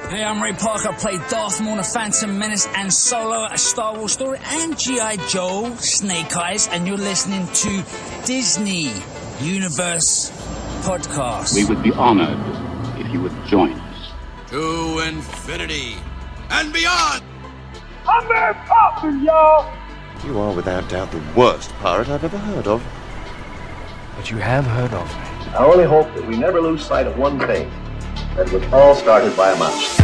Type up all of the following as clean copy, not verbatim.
Hey, I'm Ray Parker. I played Darth Maul in Phantom Menace and Solo, a Star Wars story, and G.I. Joe, Snake Eyes, and you're listening to Disney Universe Podcast. We would be honored if you would join us. To infinity and beyond! I'm Mary Poppins, y'all! You are without doubt the worst pirate I've ever heard of. But you have heard of me. I only hope that we never lose sight of one thing, that it was all started by a mouse.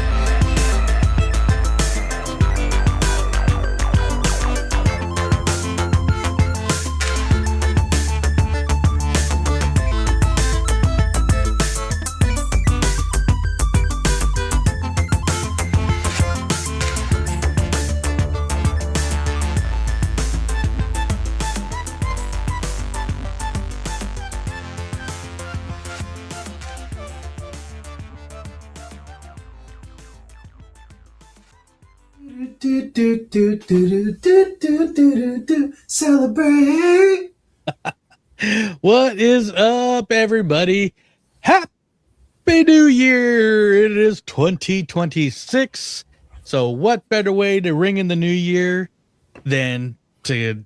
Celebrate. What is up, everybody? Happy New Year! It is 2026. So what better way to ring in the new year than to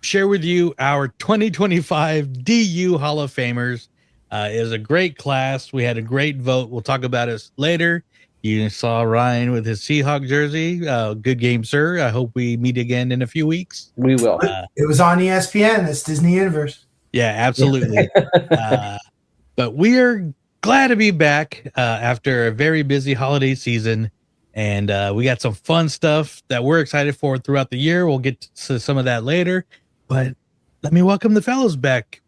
share with you our 2025 DU Hall of Famers. It is a great class. We had a great vote. We'll talk about it later. You saw Ryan with his Seahawk jersey. Good game, sir. I hope we meet again in a few weeks. We will. It was on ESPN. That's Disney Universe. Yeah, absolutely. But we are glad to be back after a very busy holiday season. And we got some fun stuff that we're excited for throughout the year. We'll get to some of that later. But let me welcome the fellows back.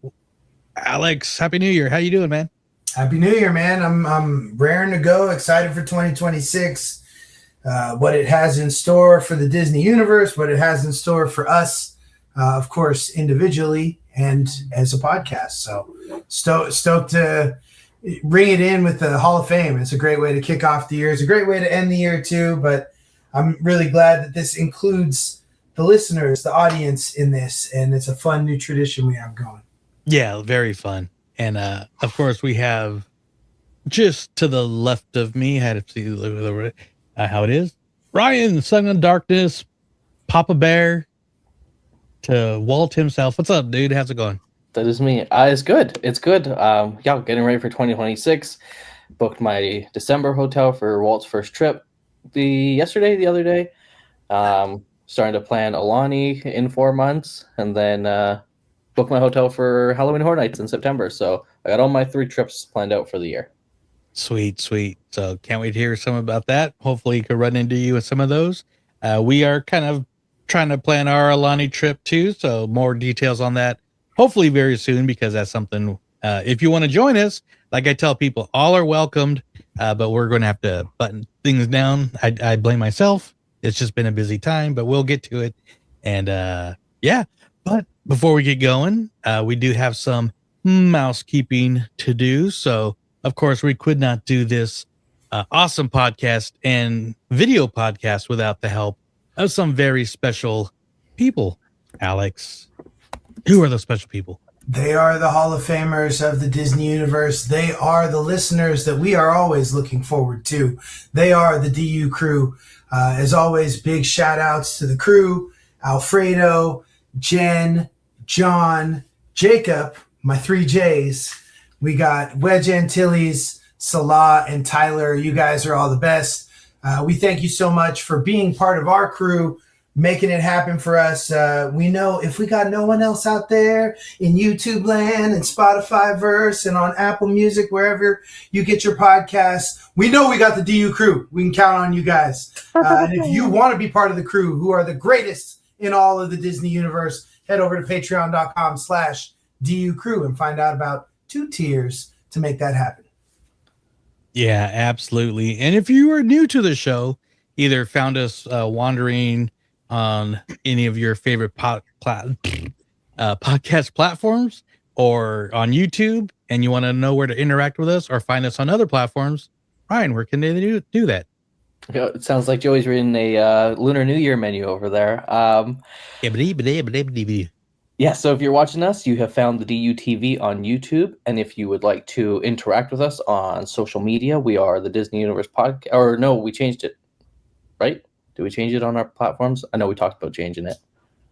Alex, Happy New Year. How you doing, man? Happy New Year, man. I'm raring to go, excited for 2026, what it has in store for the Disney universe, what it has in store for us, of course, individually and as a podcast. So stoked to ring it in with the Hall of Fame. It's a great way to kick off the year. It's a great way to end the year too, but I'm really glad that this includes the listeners, the audience in this, and it's a fun new tradition we have going. Yeah, very fun. And of course, we have just to the left of me, I had to see how it is. Ryan, Son of Darkness, Papa Bear, to Walt himself. What's up, dude? How's it going? That is me. It's good. It's good. Yeah, getting ready for 2026. Booked my December hotel for Walt's first trip the other day. Starting to plan Alani in 4 months, and then book my hotel for Halloween Horror Nights in September. So I got all my 3 trips planned out for the year. Sweet. So can't wait to hear some about that. Hopefully you could run into you with some of those. We are kind of trying to plan our Alani trip too. So more details on that, hopefully very soon, because that's something, if you want to join us, like I tell people, all are welcomed, but we're going to have to button things down. I blame myself. It's just been a busy time, but we'll get to it. And yeah, but before we get going, we do have some mousekeeping to do. So, of course, we could not do this awesome podcast and video podcast without the help of some very special people. Alex, who are those special people? They are the Hall of Famers of the Disney universe. They are the listeners that we are always looking forward to. They are the DU crew. As always, big shout outs to the crew, Alfredo, Jen, John, Jacob, my 3 J's. We got Wedge Antilles, Salah, and Tyler. You guys are all the best. We thank you so much for being part of our crew, making it happen for us. We know if we got no one else out there in YouTube land and Spotify verse and on Apple Music, wherever you get your podcasts, we know we got the DU crew. We can count on you guys. And if you want to be part of the crew, who are the greatest in all of the Disney universe, head over to patreon.com/DU crew and find out about 2 tiers to make that happen. Yeah, absolutely. And if you are new to the show, either found us wandering on any of your favorite podcast platforms or on YouTube, and you want to know where to interact with us or find us on other platforms, Ryan, where can they do that? It sounds like Joey's reading a Lunar New Year menu over there. Yeah, so if you're watching us, you have found the DUTV on YouTube, and if you would like to interact with us on social media, we are the Disney Universe podcast. Or no, we changed it, right? Did we change it on our platforms? I know we talked about changing it.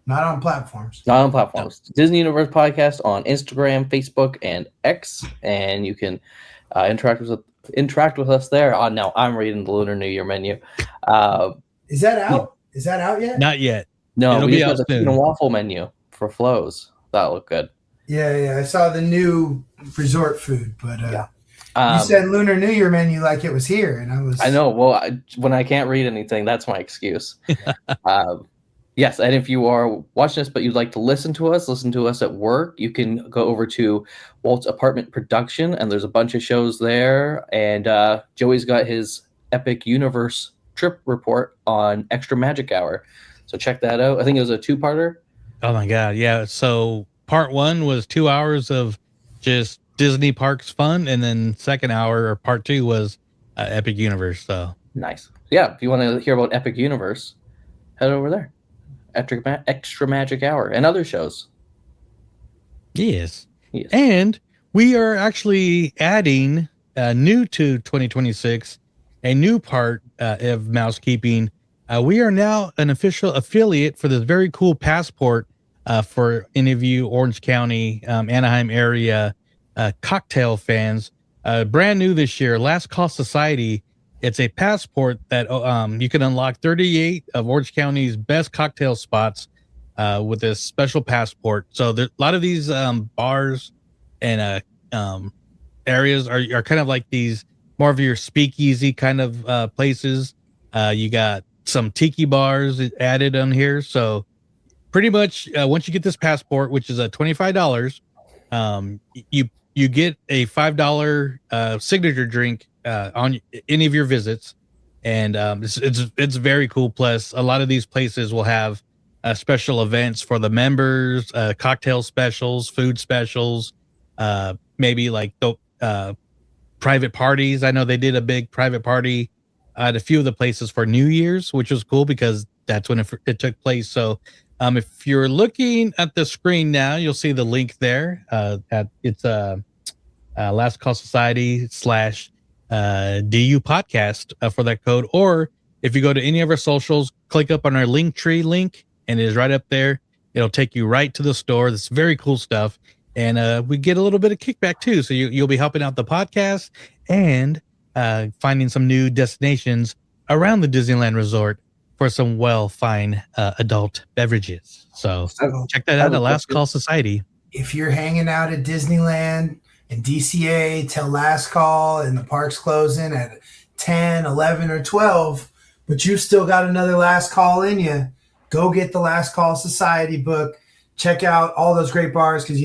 Not on platforms. Not on platforms. No. Disney Universe podcast on Instagram, Facebook, and X, and you can interact with us there. Now I'm reading the Lunar New Year menu. Is that out? Is that out yet? Not yet. No, it'll we be just out got the soon. chicken and waffle menu for flows. That looked good. Yeah. I saw the new resort food, but yeah. You said Lunar New Year menu like it was here, and I know. Well, when I can't read anything, that's my excuse. Yes, and if you are watching us but you'd like to listen to us at work, you can go over to Walt's Apartment Production, and there's a bunch of shows there. And Joey's got his Epic Universe trip report on Extra Magic Hour. So check that out. I think it was a 2-parter. Oh my God. Yeah. So part 1 was 2 hours of just Disney parks fun. And then second hour or part 2 was Epic Universe. So nice. Yeah. If you want to hear about Epic Universe, head over there. Extra Magic Hour and other shows. Yes. And we are actually adding new to 2026, a new part of Mousekeeping. We are now an official affiliate for this very cool passport for any of you Orange County, Anaheim area cocktail fans. Brand new this year, Last Call Society. It's a passport that you can unlock 38 of Orange County's best cocktail spots with this special passport. So there, a lot of these bars and areas are kind of like these more of your speakeasy kind of places. You got some tiki bars added on here. So pretty much once you get this passport, which is $25, you get a $5 signature drink on any of your visits, and it's very cool. Plus, a lot of these places will have special events for the members, cocktail specials, food specials, maybe like the private parties. I know they did a big private party at a few of the places for New Year's, which was cool because that's when it took place. So if you're looking at the screen now, you'll see the link there. It's Last Call Society / DU podcast for that code. Or if you go to any of our socials, click up on our Linktree link, and it is right up there. It'll take you right to the store. That's very cool stuff. And we get a little bit of kickback too. So you'll be helping out the podcast and finding some new destinations around the Disneyland Resort for some fine adult beverages. So check that out at Last Call Society. If you're hanging out at Disneyland and DCA till last call and the park's closing at 10, 11, or 12, but you've still got another last call in you, go get the Last Call Society book. Check out all those great bars because,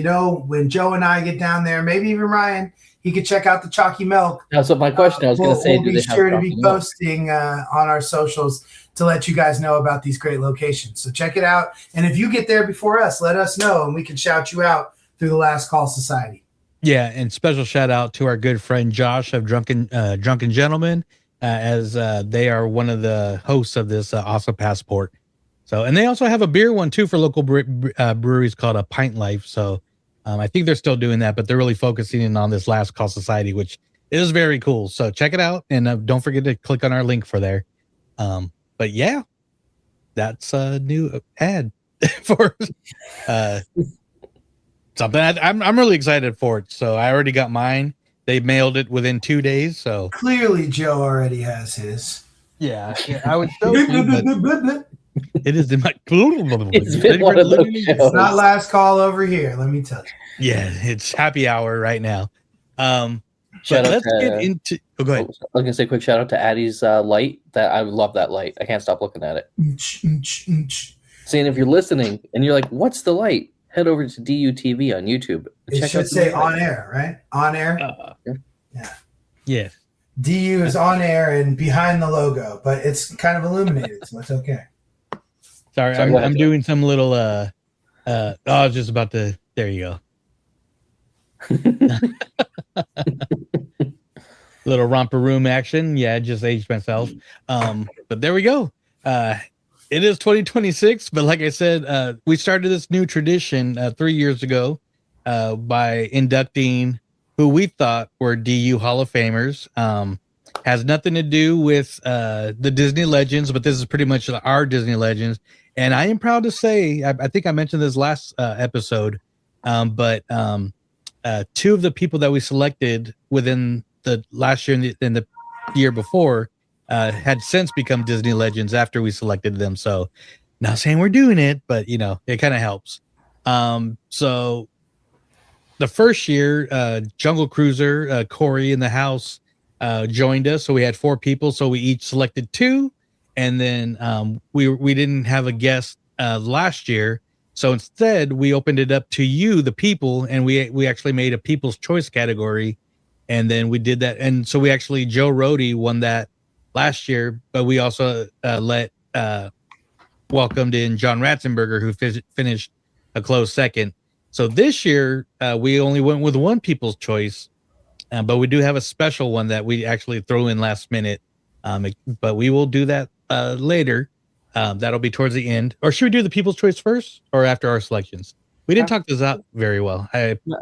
when Joe and I get down there, maybe even Ryan, he could check out the Chalky Milk. That's what my question I was going to say. We'll be sure to be posting on our socials to let you guys know about these great locations. So check it out. And if you get there before us, let us know, and we can shout you out through the Last Call Society. Yeah, and special shout out to our good friend Josh of Drunken Gentlemen, as they are one of the hosts of this awesome passport. So, and they also have a beer one too for local breweries called a Pint Life. So, I think they're still doing that, but they're really focusing in on this Last Call Society, which is very cool. So check it out, and don't forget to click on our link for there. But yeah, that's a new ad for something. I'm really excited for it. So I already got mine. They mailed it within 2 days. So clearly Joe already has his. Yeah, I would show you, but it is in my. It's not last call over here. Let me tell you. Yeah, it's happy hour right now. Shout out let's to, get into. Oh, go ahead. I was going to say a quick shout out to Addie's light. That I love that light. I can't stop looking at it. Saying if you're listening and you're like, "What's the light?" Head over to DUTV on YouTube. It should say on air, right? On air. Yeah. Yeah. DU is on air and behind the logo, but it's kind of illuminated, so it's okay. Sorry, I'm doing some little I was just about to. There you go. Little romper room action. Yeah, I just aged myself. But there we go. It is 2026, but like I said, we started this new tradition 3 years ago by inducting who we thought were DU Hall of Famers. Has nothing to do with the Disney Legends, but this is pretty much our Disney Legends. And I am proud to say, I think I mentioned this last episode, but two of the people that we selected within the last year and the year before had since become Disney legends after we selected them. So not saying we're doing it, but you know, it kind of helps. So the first year, Jungle Cruiser, Corey in the house joined us. So we had 4 people. So we each selected 2. And then we didn't have a guest last year. So instead we opened it up to you, the people, and we actually made a people's choice category. And then we did that. And so we actually, Joe Rody won that last year, but we also welcomed in John Ratzenberger, who finished a close second. So this year, we only went with one people's choice, but we do have a special one that we actually throw in last minute. But we will do that later. That'll be towards the end. Or should we do the people's choice first or after our selections? We didn't talk this out very well.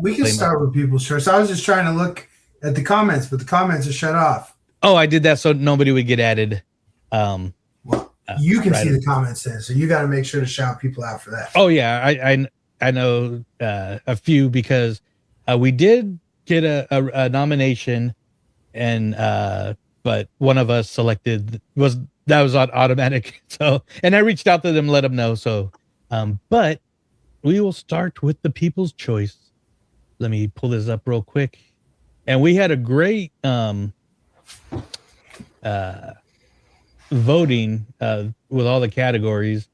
We can start with people's choice. I was just trying to look at the comments, but the comments are shut off. Oh, I did that so nobody would get added. Well, you can right see the comments then, so you got to make sure to shout people out for that. Oh yeah, I know a few because we did get a nomination, and but one of us selected was on automatic. So, and I reached out to them, let them know. So, but we will start with the people's choice. Let me pull this up real quick, and we had a great voting with all the categories.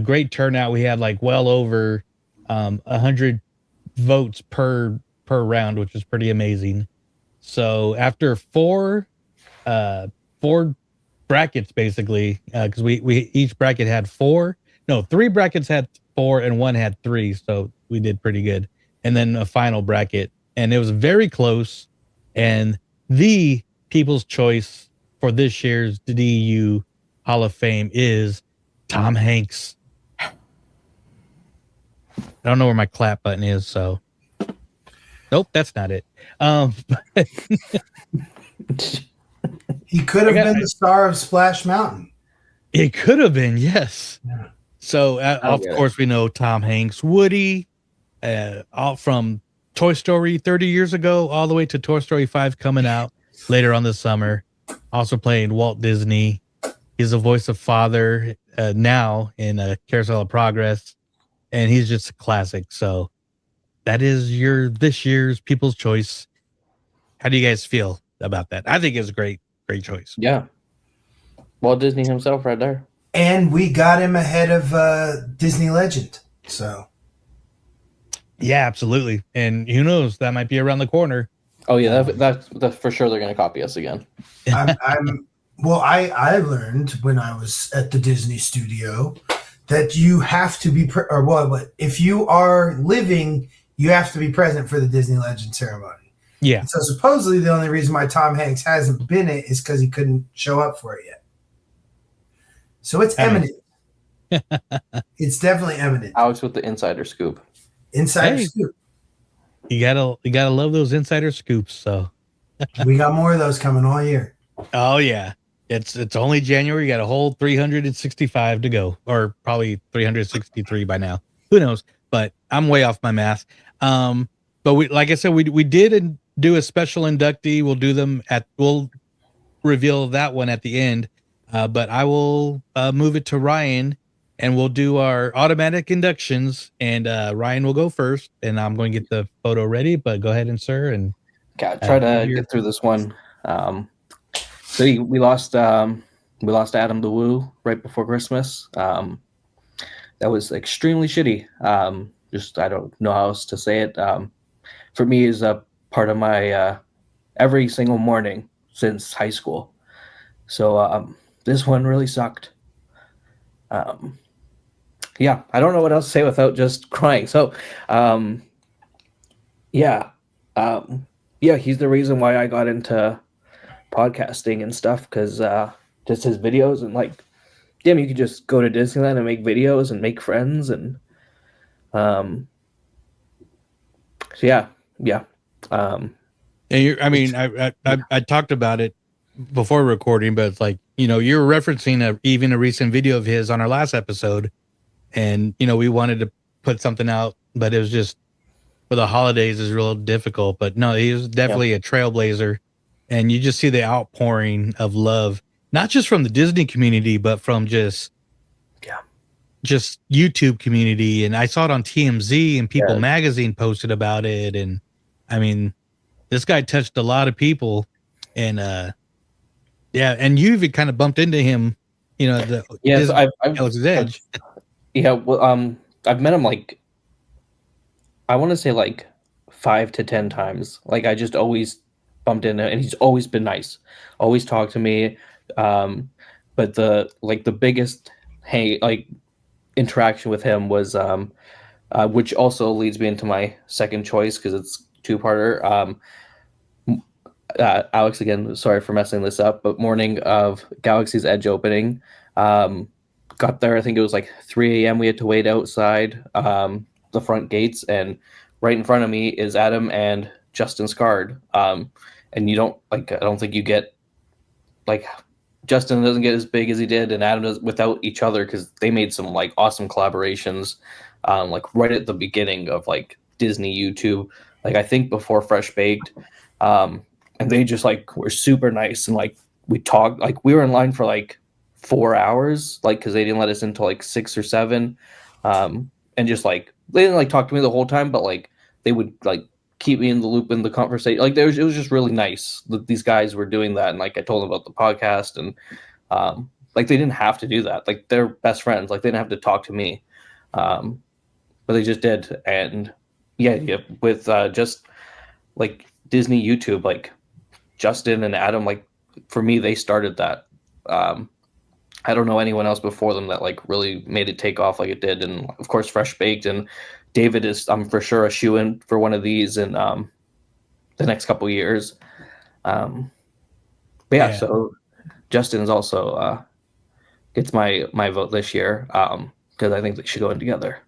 Great turnout. We had like well over 100 votes per round, which is pretty amazing. So after four brackets, basically, because we each bracket had 3 brackets had 4 and 1 had 3, so we did pretty good. And then a final bracket, and it was very close. And the people's choice for this year's DU Hall of Fame is Tom Hanks. I don't know where my clap button is, so nope, that's not it. He could have been the star of Splash Mountain. It could have been, yes. Yeah. So of course we know Tom Hanks, Woody, all from Toy Story 30 years ago all the way to Toy Story 5 coming out later on this summer. Also playing Walt Disney. He's the voice of Father now in Carousel of Progress, and he's just a classic. So that is this year's people's choice. How do you guys feel about that? I think it's a great choice. Yeah. Walt Disney himself right there. And we got him ahead of Disney Legend. So yeah, absolutely. And who knows, that might be around the corner. Oh yeah, that's for sure. They're going to copy us again. I learned when I was at the Disney studio that you have to be, if you are living, you have to be present for the Disney Legend ceremony. Yeah. And so supposedly the only reason why Tom Hanks hasn't been it is because he couldn't show up for it yet. So it's eminent. It's definitely eminent. Alex with the insider scoop. Scoop. You gotta love those insider scoops. So we got more of those coming all year. Oh yeah, it's only January. You got a whole 365 to go, or probably 363 by now. Who knows? But I'm way off my math. But we, like I said, we did do a special inductee. We'll reveal that one at the end. But I will move it to Ryan, and we'll do our automatic inductions. And Ryan will go first, and I'm going to get the photo ready. But go ahead, and sir, and try to get through this one. So we lost Adam the Woo right before Christmas. That was extremely shitty. I don't know how else to say it. For me, is a part of my every single morning since high school. So this one really sucked. Yeah, I don't know what else to say without just crying. So, yeah, he's the reason why I got into podcasting and stuff, because just his videos and like yeah, you could just go to Disneyland and make videos and make friends, and so yeah. And I mean, I talked about it before recording, but it's like, you're referencing even a recent video of his on our last episode, and we wanted to put something out, but it was just for the holidays is real difficult. But no, he was definitely a trailblazer, and you just see the outpouring of love, not just from the Disney community, but from just YouTube community. And I saw it on TMZ, and People Magazine posted about it, and I mean, this guy touched a lot of people, and and you even kind of bumped into him, I've Alex's Edge. I've met him like, I want to say like 5 to 10 times. Like, I just always bumped into him, and he's always been nice, always talked to me. But the biggest interaction with him was which also leads me into my second choice, because it's two-parter. Alex, again, sorry for messing this up, but morning of Galaxy's Edge opening, got there, I think it was like 3 a.m. We had to wait outside the front gates, and right in front of me is Adam and Justin Scard. And you don't I don't think you get, like, Justin doesn't get as big as he did, and Adam does, without each other, because they made some like awesome collaborations, like right at the beginning of like Disney YouTube, like I think before Fresh Baked, and they just like were super nice, and like we talked, like we were in line for like 4 hours, like because they didn't let us until like 6 or 7, and just like they didn't like talk to me the whole time, but like they would like keep me in the loop in the conversation. Like it was just really nice that these guys were doing that, and like I told them about the podcast, and like they didn't have to do that. Like they're best friends. Like they didn't have to talk to me, but they just did. And yeah, with just like Disney YouTube, like Justin and Adam, like for me, they started that. I don't know anyone else before them that like really made it take off like it did. And of course, Fresh Baked, and David is, I'm for sure, a shoe-in for one of these in the next couple of years. But yeah, so Justin is also gets my vote this year, because I think they should go in together.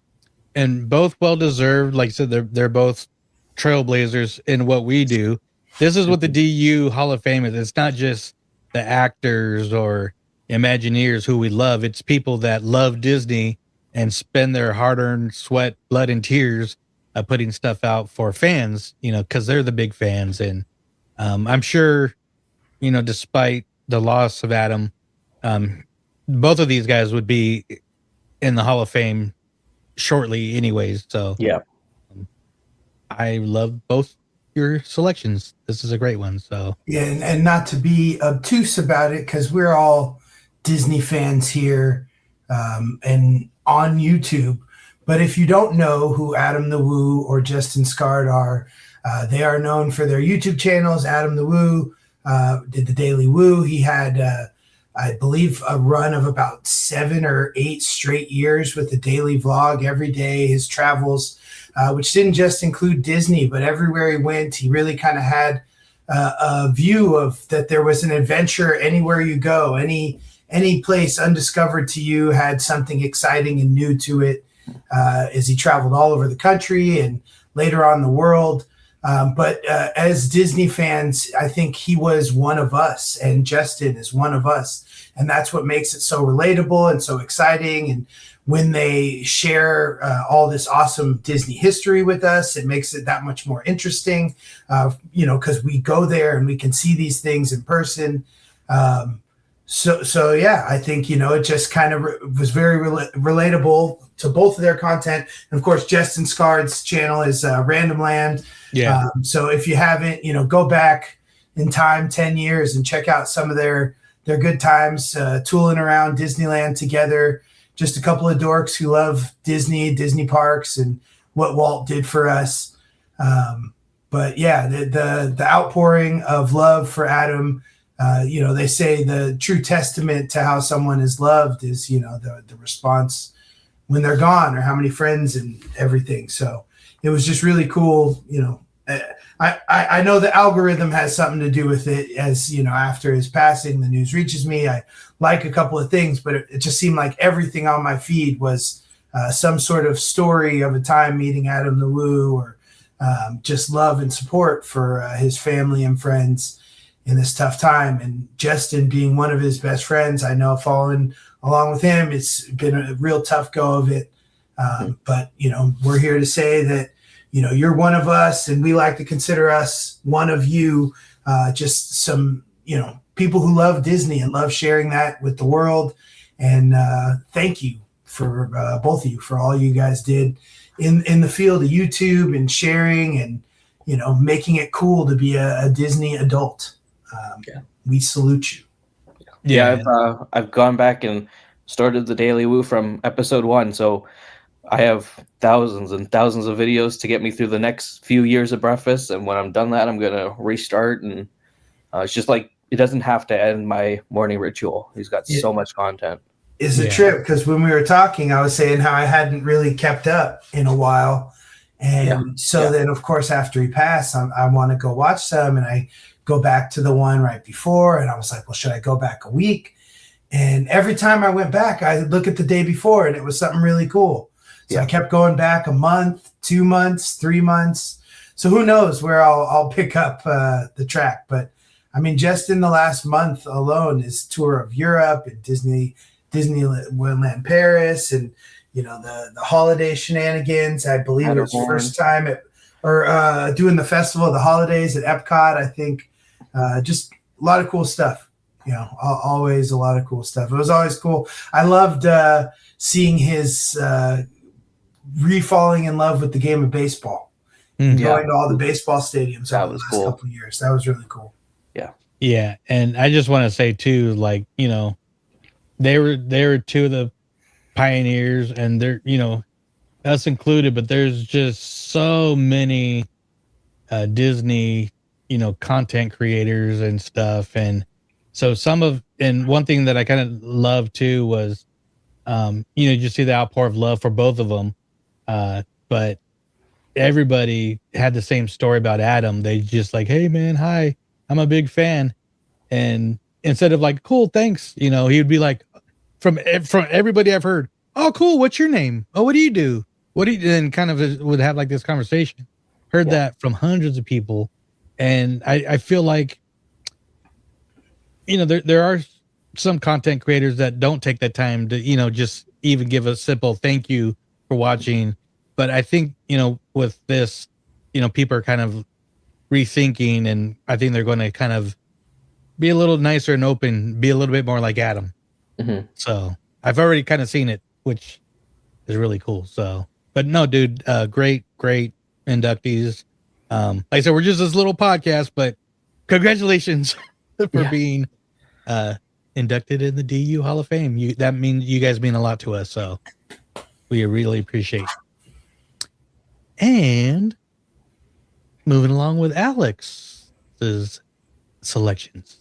And both well-deserved. Like I said, they're both trailblazers in what we do. This is what the DU Hall of Fame is. It's not just the actors or Imagineers who we love. It's people that love Disney and spend their hard-earned sweat, blood, and tears putting stuff out for fans, because they're the big fans. And I'm sure, despite the loss of Adam, both of these guys would be in the Hall of Fame shortly anyways. So yeah, I love both your selections. This is a great one. So yeah, and not to be obtuse about it, because we're all Disney fans here, and on YouTube. But if you don't know who Adam the Woo or Justin Scard are, they are known for their YouTube channels. Adam the Woo did the Daily Woo. He had, I believe, a run of about 7 or 8 straight years with the daily vlog every day, his travels, which didn't just include Disney, but everywhere he went, he really kind of had a view of that there was an adventure anywhere you go. Any place undiscovered to you had something exciting and new to it, as he traveled all over the country and later on the world. But as Disney fans, I think he was one of us, and Justin is one of us. And that's what makes it so relatable and so exciting. And when they share all this awesome Disney history with us, it makes it that much more interesting, because we go there and we can see these things in person. So yeah, I think, it just kind of was very relatable to both of their content. And of course, Justin Scard's channel is Random Land. yeah, So if you haven't, go back in time 10 years and check out some of their good times, tooling around Disneyland together. Just a couple of dorks who love Disney parks, and what Walt did for us. But yeah, the outpouring of love for Adam. They say the true testament to how someone is loved is, the response when they're gone, or how many friends and everything. So it was just really cool. I know the algorithm has something to do with it. As you know, after his passing, the news reaches me. I like a couple of things, but it just seemed like everything on my feed was some sort of story of a time meeting Adam the Woo, or just love and support for his family and friends in this tough time. And Justin being one of his best friends, I know following along with him, it's been a real tough go of it. But, you know, we're here to say that, you know, you're one of us, and we like to consider us one of you, just some, you know, people who love Disney and love sharing that with the world. And thank you for both of you for all you guys did in the field of YouTube and sharing and, you know, making it cool to be a Disney adult. We salute you. Yeah, I've gone back and started the Daily Woo from episode 1, so I have thousands and thousands of videos to get me through the next few years of Breakfast. And when I'm done that, I'm gonna restart. And it's just like, it doesn't have to end my morning ritual. He's got so much content. It's a trip, because when we were talking, I was saying how I hadn't really kept up in a while. And then, of course, after he passed, I want to go watch some, and I go back to the one right before. And I was like, well, should I go back a week? And every time I went back, I look at the day before, and it was something really cool. So I kept going back a month, 2 months, 3 months. So who knows where I'll pick up the track. But I mean, just in the last month alone, his tour of Europe and Disneyland Paris, and, you know, the holiday shenanigans. I believe it was the first time doing the Festival of the Holidays at Epcot. I think just a lot of cool stuff. You know, always a lot of cool stuff. It was always cool. I loved seeing his re-falling in love with the game of baseball. Going to all the baseball stadiums over the last couple of years. That was really cool. Yeah, and I just want to say too, like, you know, they were two of the pioneers, and they're, you know, us included, but there's just so many Disney, you know, content creators and stuff. And so and one thing that I kind of loved too was, you know, you see the outpour of love for both of them. But everybody had the same story about Adam. They just like, hey man, hi, I'm a big fan. And instead of like, cool, thanks, you know, he would be like, from everybody I've heard, oh, cool, what's your name? Oh, what do you do? And kind of would have like this conversation. Heard that from hundreds of people. And I feel like, you know, there are some content creators that don't take the time to, you know, just even give a simple thank you for watching. But I think, you know, with this, you know, people are kind of rethinking, and I think they're going to kind of be a little nicer and open, be a little bit more like Adam. So I've already kind of seen it, which is really cool. So, but no, dude, great inductees. Like I said, we're just this little podcast, but congratulations for being inducted in the DU Hall of Fame. That means you guys mean a lot to us, so we really appreciate it. And moving along with Alex's selections.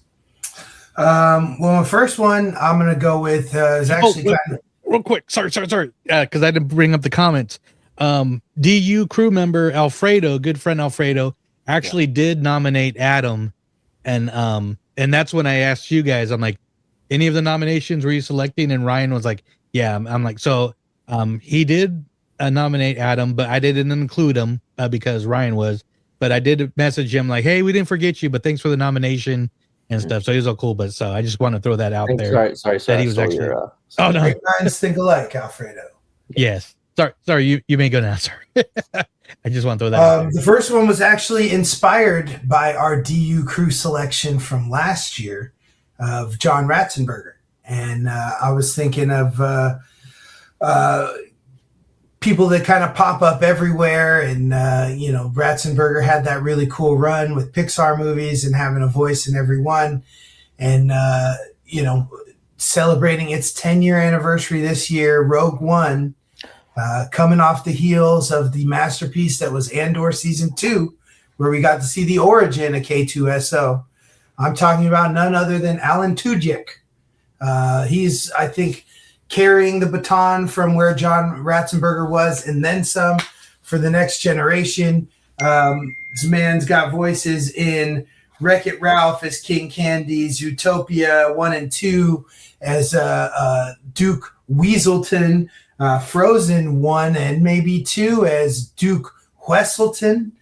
Well, my first one I'm going to go with is actually real quick. Sorry. Because I didn't bring up the comments. DU crew member Alfredo, good friend Alfredo, actually did nominate Adam, and that's when I asked you guys. I'm like, any of the nominations were you selecting? And Ryan was like, yeah. I'm like, so he did nominate Adam, but I didn't include him because Ryan was. But I did message him like, hey, we didn't forget you, but thanks for the nomination and stuff. So he was all cool. But so I just want to throw that out there. Sorry. That he was actually. Oh no, great minds think alike, Alfredo. Yes. Sorry. You may go now. Sorry. I just want to throw that out there. The first one was actually inspired by our DU crew selection from last year of John Ratzenberger. And I was thinking of people that kind of pop up everywhere. And, you know, Ratzenberger had that really cool run with Pixar movies and having a voice in every one. And, you know, celebrating its 10-year anniversary this year, Rogue One, coming off the heels of the masterpiece that was Andor Season 2, where we got to see the origin of K2SO. I'm talking about none other than Alan Tudyk. He's, I think, carrying the baton from where John Ratzenberger was and then some for the next generation. This man's got voices in Wreck-It Ralph as King Candy, Zootopia 1 and 2 as Duke Weaselton, Frozen 1 and maybe 2 as Duke Wesselton,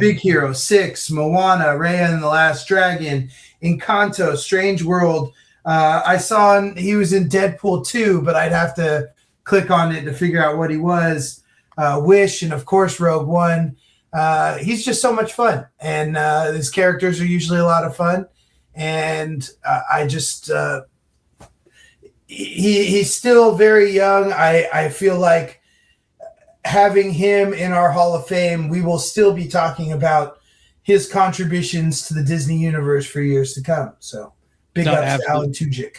Big Hero 6, Moana, Raya and the Last Dragon, Encanto, Strange World. I saw he was in Deadpool 2, but I'd have to click on it to figure out what he was. Wish, and of course Rogue One. He's just so much fun, and his characters are usually a lot of fun. And I just he's still very young. I feel like having him in our Hall of Fame, we will still be talking about his contributions to the Disney universe for years to come. So big ups to Alan Tudyk.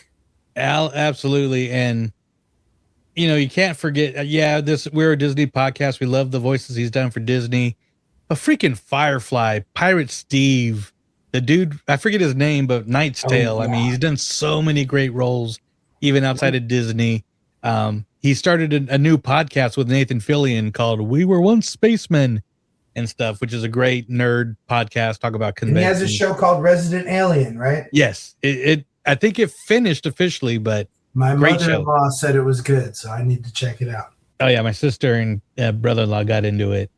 Absolutely. And you can't forget, we're a Disney podcast. We love the voices he's done for Disney. A freaking Firefly, Pirate Steve, the dude, I forget his name, but Knight's Tale. I mean, he's done so many great roles, even outside of Disney. He started a new podcast with Nathan Fillion called We Were Once Spacemen and stuff, which is a great nerd podcast. Talk about conventions. And he has a show called Resident Alien, right? Yes. I think it finished officially, but my mother-in-law said it was good, so I need to check it out. Oh yeah, my sister and brother-in-law got into it.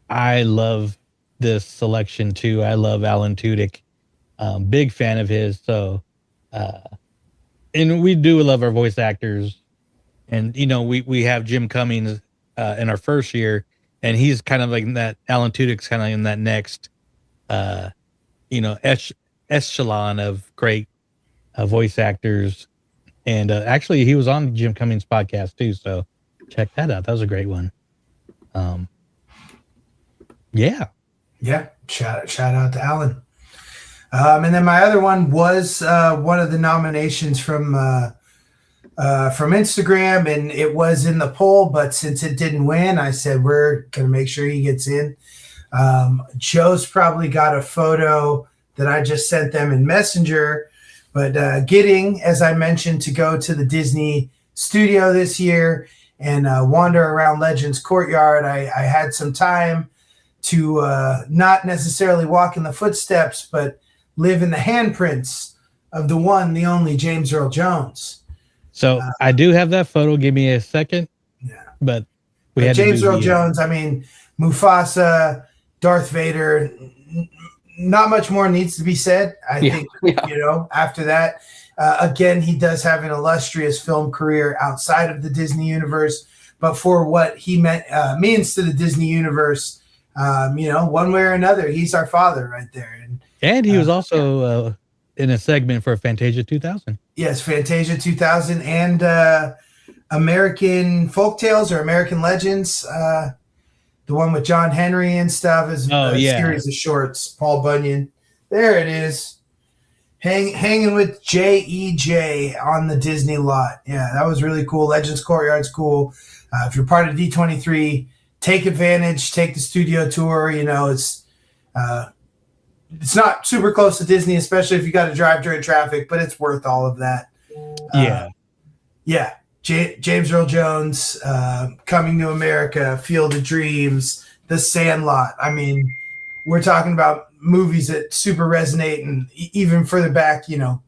I love this selection too. I love Alan Tudyk. Big fan of his. So, and we do love our voice actors. And we have Jim Cummings in our first year, and he's kind of like that. Alan Tudyk's kind of in that next, echelon of great voice actors. And actually, he was on Jim Cummings' podcast too. So check that out. That was a great one. Yeah. Shout out to Alan. And then my other one was one of the nominations from Instagram, and it was in the poll, but since it didn't win, I said we're gonna make sure he gets in. Joe's probably got a photo that I just sent them in Messenger, but getting, as I mentioned, to go to the Disney studio this year and wander around Legends Courtyard, I had some time to not necessarily walk in the footsteps, but live in the handprints of the one, the only James Earl Jones. So I do have that photo. Give me a second. Yeah. But we had James Earl Jones. I mean, Mufasa, Darth Vader. Not much more needs to be said. I think, after that, again, he does have an illustrious film career outside of the Disney universe. But for what he means to the Disney universe, one way or another, he's our father right there. And he was also in a segment for Fantasia 2000. Yes, Fantasia 2000 and American Folktales or American Legends. The one with John Henry and stuff is a series of shorts. Paul Bunyan. There it is. Hanging with J.E.J. on the Disney lot. Yeah, that was really cool. Legends Courtyard's cool. If you're part of D23, take advantage. Take the studio tour. It's not super close to Disney, especially if you got to drive during traffic, but it's worth all of that. James Earl Jones, Coming to America, Field of Dreams, The Sandlot. I mean, we're talking about movies that super resonate, and even further back,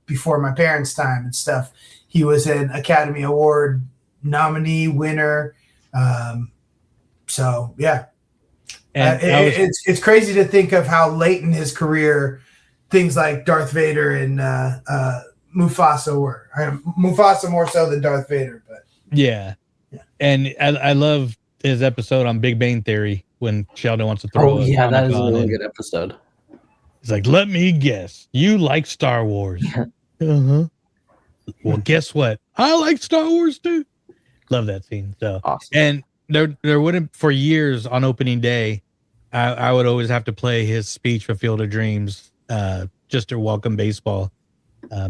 before my parents' time and stuff. He was an Academy Award nominee, winner. And it's crazy to think of how late in his career things like Darth Vader and Mufasa were. Mufasa more so than Darth Vader, but and I love his episode on Big Bang Theory when Sheldon wants to throw. That is a really good episode. He's like, "Let me guess, you like Star Wars." Well, guess what? I like Star Wars too. Love that scene. So awesome. And there wouldn't, for years on opening day, I would always have to play his speech for Field of Dreams, just to welcome baseball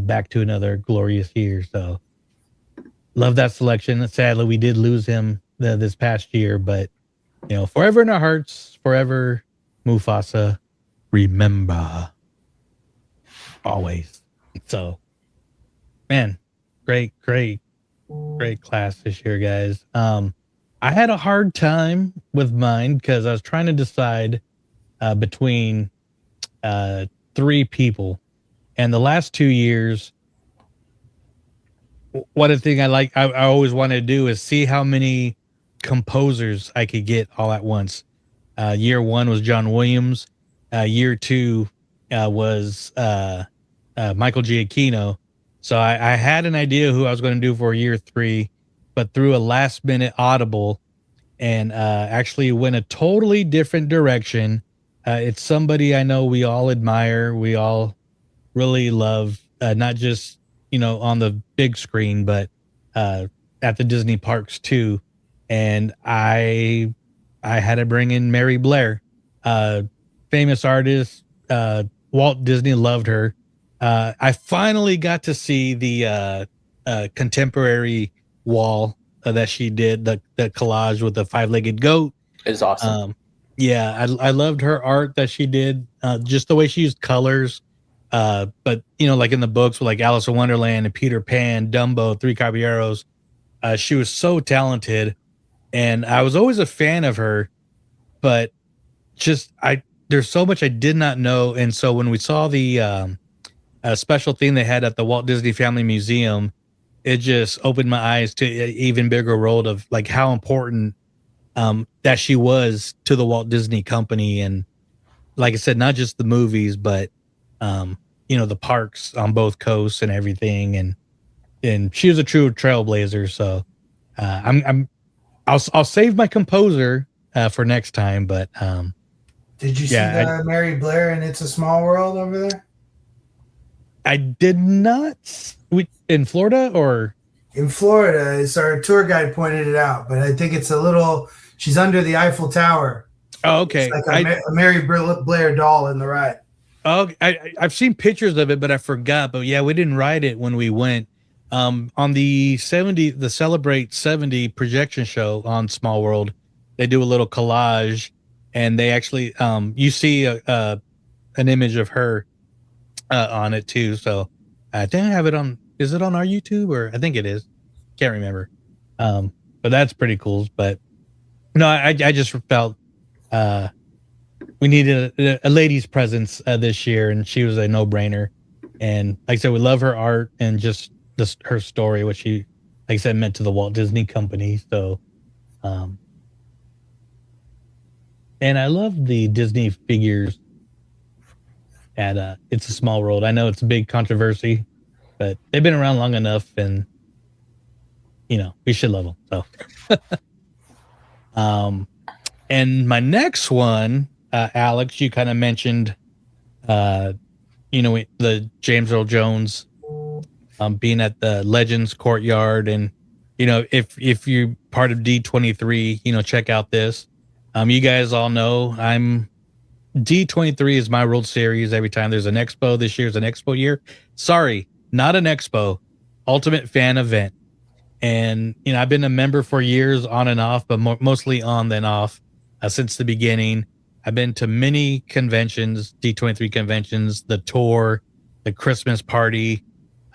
back to another glorious year. So love that selection. Sadly, we did lose him this past year, but forever in our hearts, forever Mufasa. Remember, always. So, man, great class this year, guys. I had a hard time with mine because I was trying to decide between three people. And the last 2 years, one thing I always wanted to do is see how many composers I could get all at once. Year one was John Williams. Year two was Michael Giacchino. So I had an idea who I was going to do for year three, but through a last minute audible and actually went a totally different direction. It's somebody I know we all admire. We all really love, not just, on the big screen, but at the Disney parks too. And I had to bring in Mary Blair, famous artist. Walt Disney loved her. I finally got to see the contemporary wall that she did, the collage with the 5-legged goat. It's awesome. Yeah, I loved her art that she did, just the way she used colors. But like in the books with like Alice in Wonderland and Peter Pan, Dumbo, Three Caballeros, she was so talented, and I was always a fan of her. But there's so much I did not know, and so when we saw the special thing they had at the Walt Disney Family Museum, it just opened my eyes to an even bigger world of like how important that she was to the Walt Disney Company, and like I said, not just the movies, but the parks on both coasts and everything, and she was a true trailblazer. So I'll save my composer for next time. But did you see Mary Blair and It's a Small World over there? I did not. In Florida or in Florida? It's our tour guide pointed it out, but I think it's a little. She's under the Eiffel Tower. Oh, okay. It's like a Mary Blair doll in the ride. Oh, I've seen pictures of it, but I forgot. But yeah, we didn't ride it when we went. On the Celebrate 70 projection show on Small World, they do a little collage, and they actually you see an image of her on it too. So I didn't have it on. Is it on our YouTube, or I think it is? Can't remember. But that's pretty cool. But no, I just felt we needed a lady's presence this year, and she was a no-brainer. And like I said, we love her art and just her story, what she, like I said, meant to the Walt Disney Company. So, and I love the Disney figures at It's a Small World. I know it's a big controversy, but they've been around long enough, and we should love them. So, and my next one, Alex, you kind of mentioned, the James Earl Jones, being at the Legends Courtyard, and if you're part of D23, check out this. You guys all know D23 is my World Series. Every time there's an expo, this year's an expo year. Sorry, not an expo, ultimate fan event. And I've been a member for years, on and off, but mostly on then off since the beginning. I've been to many conventions, D23 conventions, the tour, the Christmas party,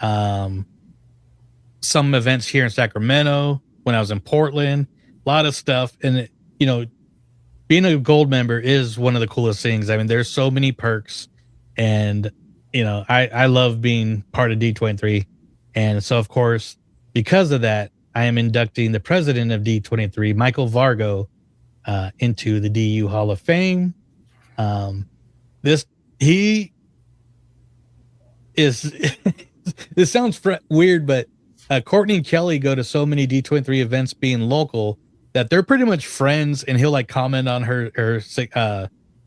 some events here in Sacramento when I was in Portland, a lot of stuff. And, being a gold member is one of the coolest things. I mean, there's so many perks, and, I love being part of D23. And so, of course, because of that, I am inducting the president of D23, Michael Vargo, into the DU Hall of Fame. He is, this sounds weird, but Courtney and Kelly go to so many D23 events being local that they're pretty much friends, and he'll like comment on her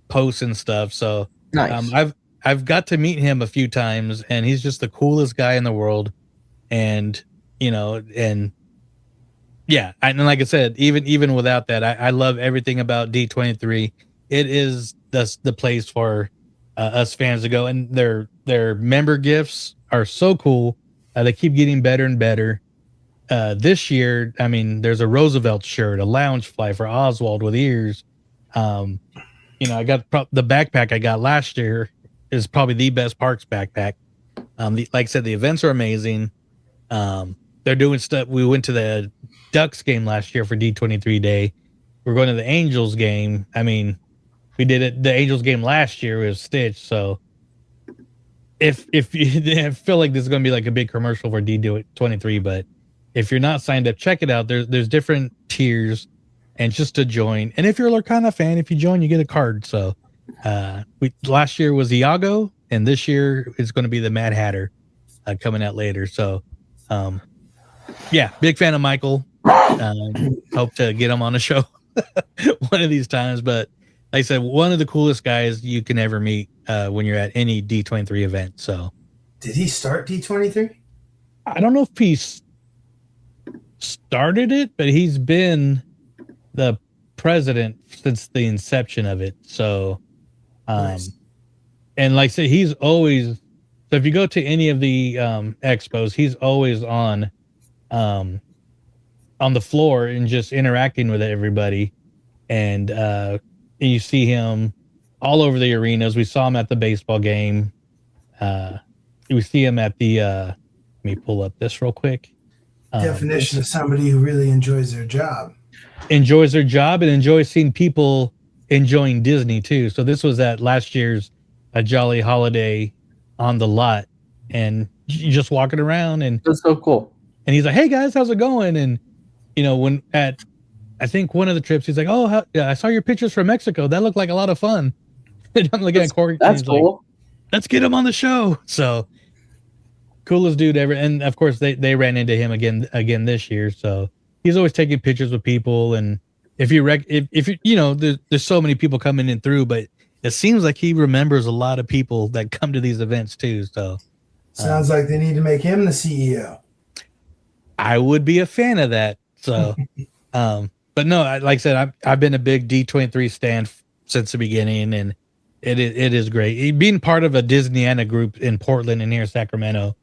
posts and stuff. So nice. I've got to meet him a few times, and he's just the coolest guy in the world. And, and yeah, and like I said, even without that, I love everything about D23. It is the place for us fans to go, and their member gifts are so cool. They keep getting better and better. This year, I mean, there's a Roosevelt shirt, a lounge fly for Oswald with ears. I got the backpack I got last year is probably the best parks backpack. Like I said, the events are amazing. they're doing stuff. We went to the Ducks game last year for D23 Day. We're going to the Angels game. I mean, we did it. The Angels game last year was Stitch. So if you I feel like this is going to be like a big commercial for D23, but if you're not signed up, check it out. There's different tiers, and just to join. And if you're a Lorcana fan, if you join, you get a card. So last year was Iago, and this year is going to be the Mad Hatter coming out later. So yeah, big fan of Michael. Hope to get him on the show one of these times. But like I said, one of the coolest guys you can ever meet when you're at any D23 event. So did he start D23? I don't know if he started it, but he's been the president since the inception of it. So Nice. and like I said, he's always, so if you go to any of the expos, he's always on the floor and just interacting with everybody. And you see him all over the arenas. We saw him at the baseball game. We see him at the let me pull up this real quick. Definition of somebody who really enjoys their job. Enjoys their job and enjoys seeing people enjoying Disney too. So this was at last year's A Jolly Holiday on the lot, and you just walking around, and That's so cool. and he's like, "Hey guys, how's it going?" And when at I think one of the trips, he's like, "Oh, yeah, I saw your pictures from Mexico. That looked like a lot of fun." And I'm looking at Corey. That's cool. Like, let's get him on the show. So coolest dude ever. And of course they ran into him again this year. So he's always taking pictures with people. And if you there's so many people coming in through, but it seems like he remembers a lot of people that come to these events too. So sounds like they need to make him the CEO. I would be a fan of that. So, but no, like I said, I've been a big D23 stan since the beginning, and it is great being part of a Disneyana group in Portland and here in Sacramento.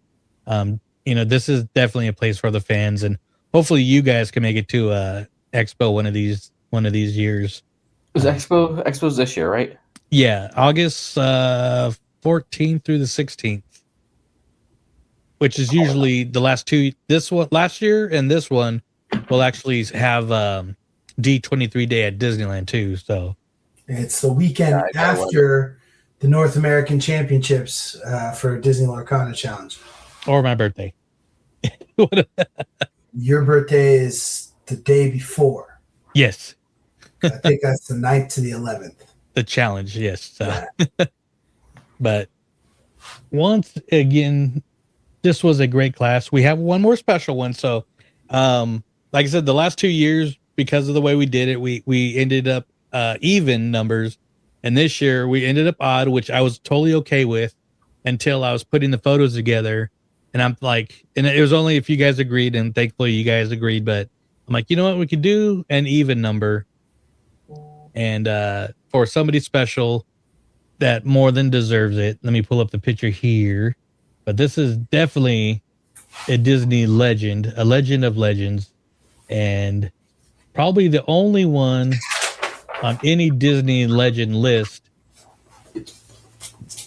This is definitely a place for the fans, and hopefully you guys can make it to Expo one of these years. Is Expo's this year, right? Yeah, August 14th through the 16th, which is usually the last two. This one last year and this one will actually have D23 Day at Disneyland too. So it's the weekend after the North American Championships for Disney Lorcana Challenge. Or my birthday. Your birthday is the day before. Yes. I think that's the 9th to the 11th. The challenge, yes. So. But once again, this was a great class. We have one more special one. So, like I said, the last 2 years, because of the way we did it, we ended up even numbers. And this year we ended up odd, which I was totally okay with until I was putting the photos together. And I'm like, and it was only if you guys agreed, and thankfully you guys agreed, but I'm like, you know what, we could do an even number. And for somebody special that more than deserves it, let me pull up the picture here. But this is definitely a Disney legend, a legend of legends, and probably the only one on any Disney legend list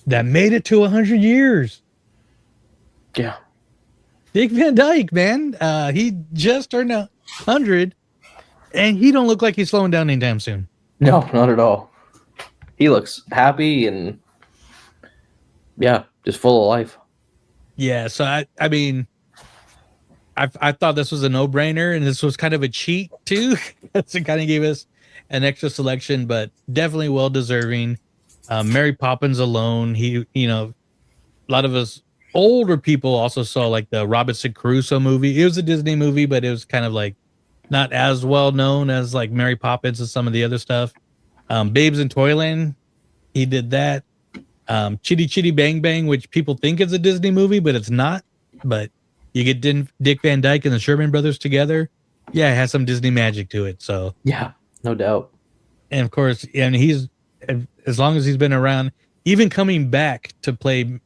that made it to 100 years. Yeah. Dick Van Dyke, man. He just turned 100, and he don't look like he's slowing down anytime soon. No, not at all. He looks happy and just full of life. Yeah, so I mean, I thought this was a no-brainer, and this was kind of a cheat too. It kind of gave us an extra selection, but definitely well deserving. Mary Poppins alone, a lot of us older people also saw like the Robinson Crusoe movie. It was a Disney movie, but it was kind of like not as well known as like Mary Poppins and some of the other stuff. Babes in Toyland, he did that. Chitty Chitty Bang Bang, which people think is a Disney movie, but it's not. But you get Dick Van Dyke and the Sherman Brothers together. Yeah, it has some Disney magic to it. So yeah, no doubt. And of course, and he's, as long as he's been around, even coming back to play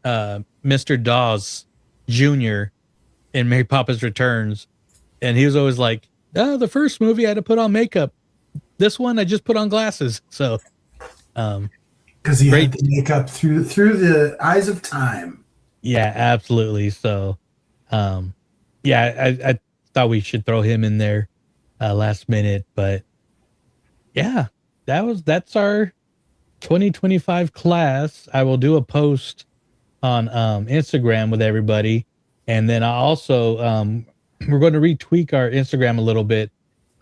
Mr. Dawes Jr. in Mary Poppins Returns. And he was always like, the first movie I had to put on makeup. This one I just put on glasses. So because he had to make up through the eyes of time. Yeah, absolutely. So Yeah, I thought we should throw him in there last minute, but yeah, that's our 2025 class. I will do a post on Instagram with everybody, and then I also we're going to retweak our Instagram a little bit,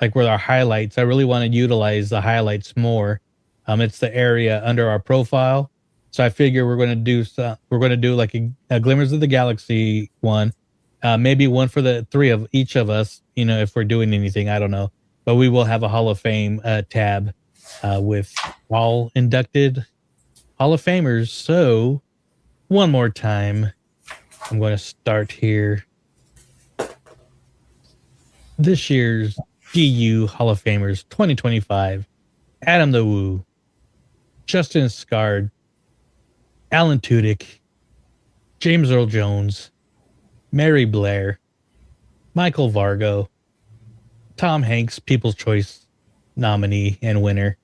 like with our highlights. I really want to utilize the highlights more. It's the area under our profile, so I figure we're going to do like a Glimmers of the Galaxy one, maybe one for the three of each of us. If we're doing anything, I don't know, but we will have a Hall of Fame tab with all inducted Hall of Famers. So one more time, I'm going to start here. This year's GU Hall of Famers 2025: Adam the Woo, Justin Scard, Alan Tudyk, James Earl Jones, Mary Blair, Michael Vargo, Tom Hanks, People's Choice nominee and winner,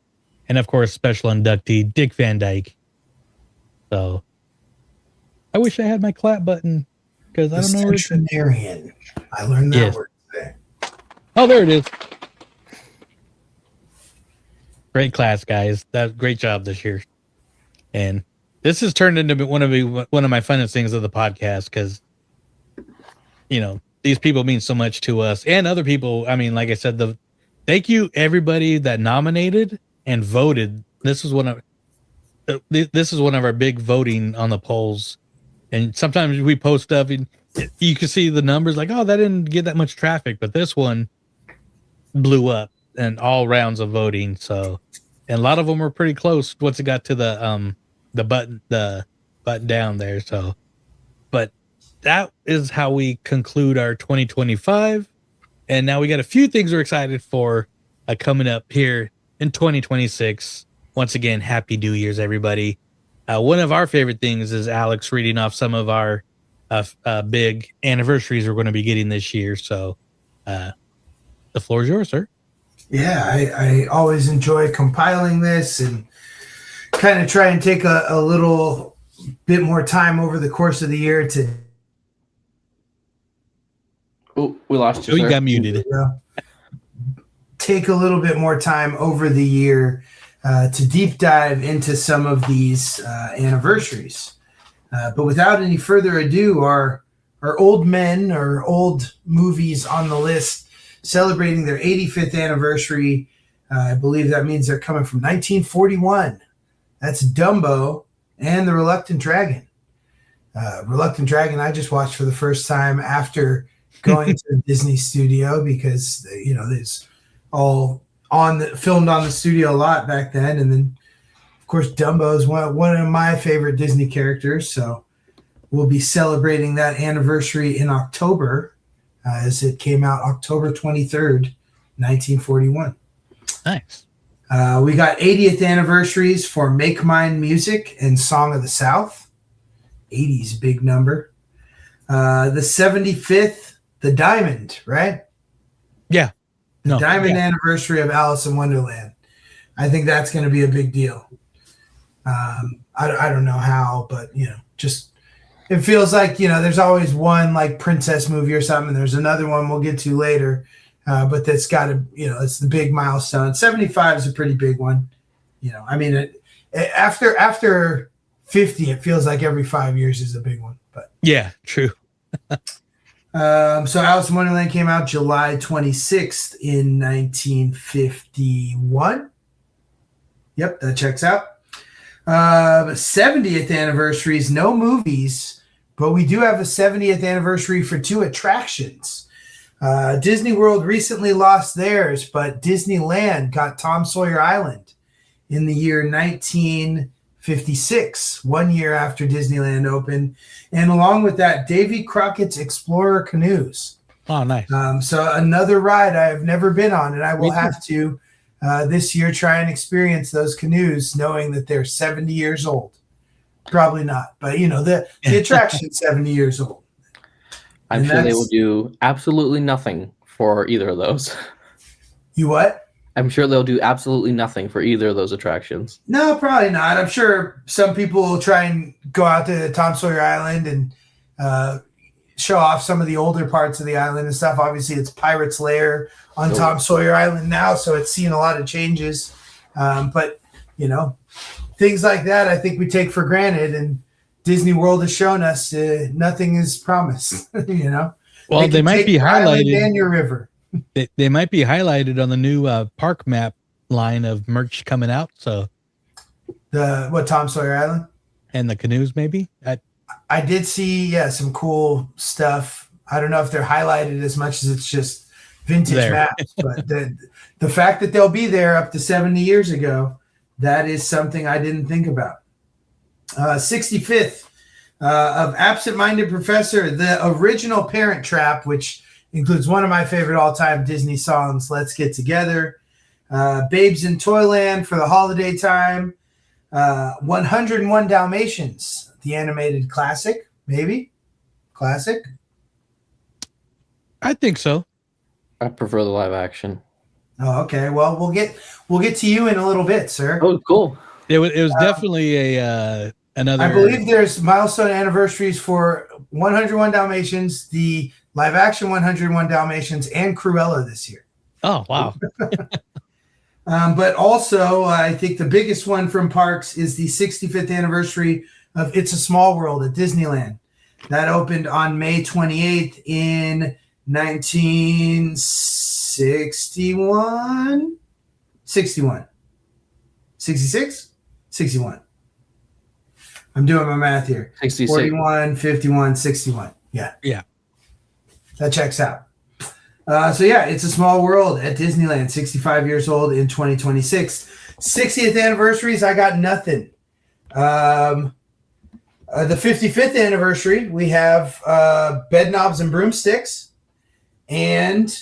and of course, special inductee Dick Van Dyke. So I wish I had my clap button because I don't know where it's centenarian. I learned that word today. Oh, there it is. Great class, guys. Great job this year. And this has turned into one of my funnest things of the podcast because, these people mean so much to us and other people. I mean, like I said, thank you everybody that nominated and voted. This is one of our big voting on the polls. And sometimes we post stuff and you can see the numbers like, oh, that didn't get that much traffic, but this one blew up in all rounds of voting. So, and a lot of them were pretty close once it got to the button down there. So, but that is how we conclude our 2025. And now we got a few things we're excited for coming up here in 2026. Once again, Happy New Year's, everybody. One of our favorite things is Alex reading off some of our big anniversaries we're going to be getting this year. So the floor is yours, sir. Yeah, I always enjoy compiling this and kind of try and take a little bit more time over the course of the year to. Oh, we lost you. Oh, you got muted. Take a little bit more time over the year to deep dive into some of these anniversaries. But without any further ado, our old men or old movies on the list celebrating their 85th anniversary. I believe that means they're coming from 1941. That's Dumbo and The Reluctant Dragon. Reluctant Dragon I just watched for the first time after going to the Disney studio because, there's all filmed on the studio a lot back then. And then, of course, Dumbo is one of my favorite Disney characters. So we'll be celebrating that anniversary in October as it came out October 23rd, 1941. Nice. We got 80th anniversaries for Make Mine Music and Song of the South. 80's big number. The 75th, The Diamond, right? Yeah. The Diamond anniversary of Alice in Wonderland. I think that's going to be a big deal. I don't know how, but, just it feels like, there's always one like princess movie or something. There's another one we'll get to later. But that's got to, it's the big milestone. 75 is a pretty big one. After 50, it feels like every 5 years is a big one. But yeah, true. So Alice in Wonderland came out July 26th in 1951. Yep, that checks out. 70th anniversaries, no movies, but we do have a 70th anniversary for 2 attractions. Disney World recently lost theirs, but Disneyland got Tom Sawyer Island in the year 1956, 1 year after Disneyland opened. And along with that, Davy Crockett's Explorer Canoes. Oh, nice. So another ride I have never been on, and I will have to this year try and experience those canoes knowing that they're 70 years old. Probably not, but the attraction's 70 years old. I'm sure they will do absolutely nothing for either of those. You what? I'm sure they'll do absolutely nothing for either of those attractions. No, probably not. I'm sure some people will try and go out to Tom Sawyer Island and show off some of the older parts of the island and stuff. Obviously, it's Pirate's Lair on Tom Sawyer Island now, so it's seen a lot of changes. But, you know, things like that I think we take for granted, and Disney World has shown us nothing is promised, you know. Well, they might be highlighted. And your river. They might be highlighted on the new park map line of merch coming out. So Tom Sawyer Island? And the canoes, maybe? I did see, some cool stuff. I don't know if they're highlighted as much as it's just vintage maps, but the fact that they'll be there up to 70 years ago, that is something I didn't think about. 65th of Absent-Minded Professor, the original Parent Trap, which includes one of my favorite all-time Disney songs, Let's Get Together, Babes in Toyland for the holiday time, 101 Dalmatians, the animated classic, maybe? Classic? I think so. I prefer the live action. Oh, okay. Well, we'll get to you in a little bit, sir. Oh, cool. It was definitely another. I believe there's milestone anniversaries for 101 Dalmatians, the live action 101 Dalmatians, and Cruella this year. Oh, wow. But also, I think the biggest one from parks is the 65th anniversary of It's a Small World at Disneyland. That opened on May 28th in 1961? 61. 66? 61. I'm doing my math here. 66. 41, 51, 61. Yeah. Yeah. That checks out. It's a Small World at Disneyland, 65 years old in 2026. 60th anniversaries, I got nothing. The 55th anniversary, we have Bed Knobs and Broomsticks, and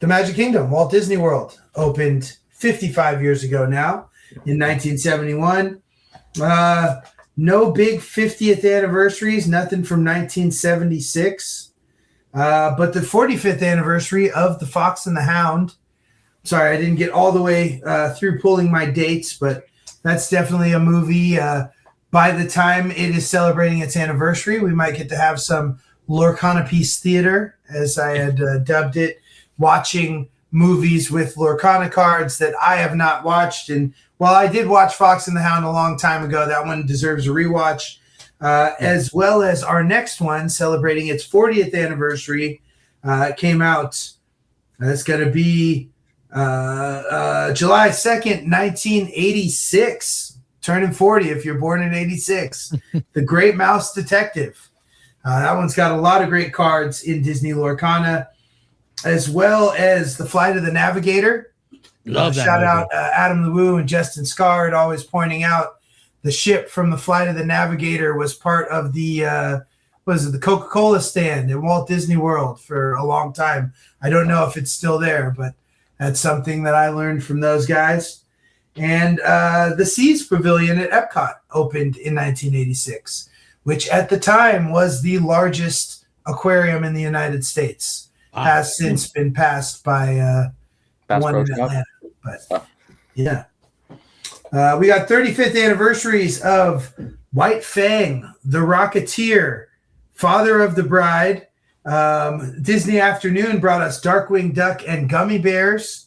the Magic Kingdom, Walt Disney World, opened 55 years ago now in 1971. No big 50th anniversaries, nothing from 1976. But the 45th anniversary of The Fox and the Hound. Sorry, I didn't get all the way through pulling my dates, but that's definitely a movie. By the time it is celebrating its anniversary, we might get to have some Lorcana Piece Theater, as I had dubbed it, watching movies with Lorcana cards that I have not watched. And while I did watch Fox and the Hound a long time ago, that one deserves a rewatch. As well as our next one celebrating its 40th anniversary. It came out, it's going to be July 2nd, 1986. Turning 40 if you're born in 86. The Great Mouse Detective. That one's got a lot of great cards in Disney Lorcana, as well as The Flight of the Navigator. Love that Shout movie. out Adam LeWoo and Justin Scard, always pointing out the ship from The Flight of the Navigator was part of the the Coca-Cola stand in Walt Disney World for a long time. I don't know if it's still there, but that's something that I learned from those guys. And the Seas Pavilion at Epcot opened in 1986, which at the time was the largest aquarium in the United States. Wow. Has since been passed by one in Atlanta. But yeah. We got 35th anniversaries of White Fang, The Rocketeer, Father of the Bride. Disney Afternoon brought us Darkwing Duck and Gummy Bears.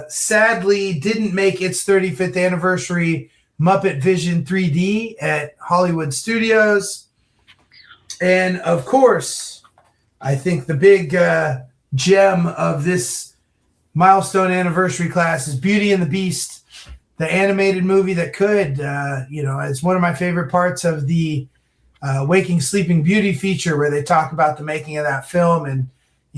Sadly, didn't make its 35th anniversary Muppet Vision 3D at Hollywood Studios. And of course, I think the big gem of this milestone anniversary class is Beauty and the Beast, the animated movie that could. It's one of my favorite parts of the Waking Sleeping Beauty feature, where they talk about the making of that film and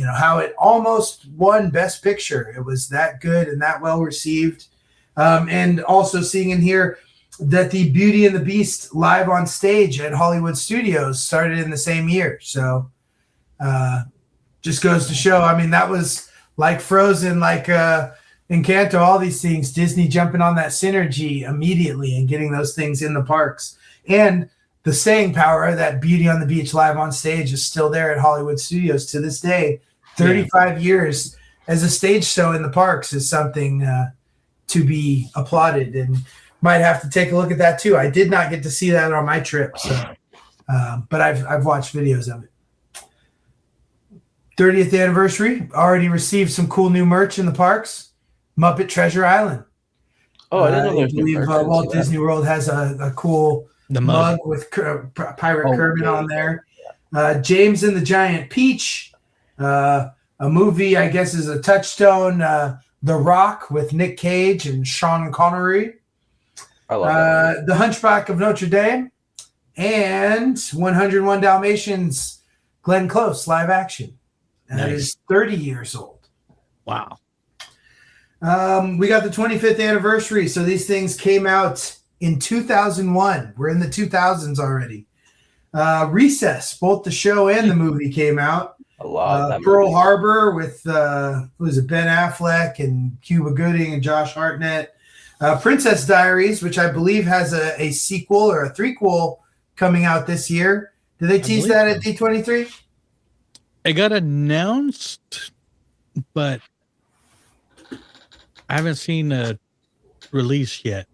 how it almost won Best Picture. It was that good and that well received. And also seeing in here that the Beauty and the Beast live on stage at Hollywood Studios started in the same year. So just goes to show, that was like Frozen, like Encanto, all these things, Disney jumping on that synergy immediately and getting those things in the parks. And the staying power that Beauty on the Beach live on stage is still there at Hollywood Studios to this day. 35 years as a stage show in the parks is something to be applauded, and might have to take a look at that too. I did not get to see that on my trip, so but I've watched videos of it. 30th anniversary. Already received some cool new merch in the parks. Muppet Treasure Island. Oh, I didn't know I there's new believe merch. I didn't see Walt that. Disney World has a cool The mug mug. with Pirate Oh, Kermit yeah, on there. James and the Giant Peach. A movie, I guess, is a touchstone. The Rock with Nick Cage and Sean Connery. I love that. The Hunchback of Notre Dame. And 101 Dalmatians, Glenn Close, live action. That Nice. is 30 years old. Wow. We got the 25th anniversary. So these things came out in 2001. We're in the 2000s already. Recess, both the show and the movie came out. I love that Pearl movie. Harbor with who was it, Ben Affleck and Cuba Gooding and Josh Hartnett. Princess Diaries, which I believe has a sequel or a threequel coming out this year. Did they tease that at D23? It got announced, but I haven't seen a release yet.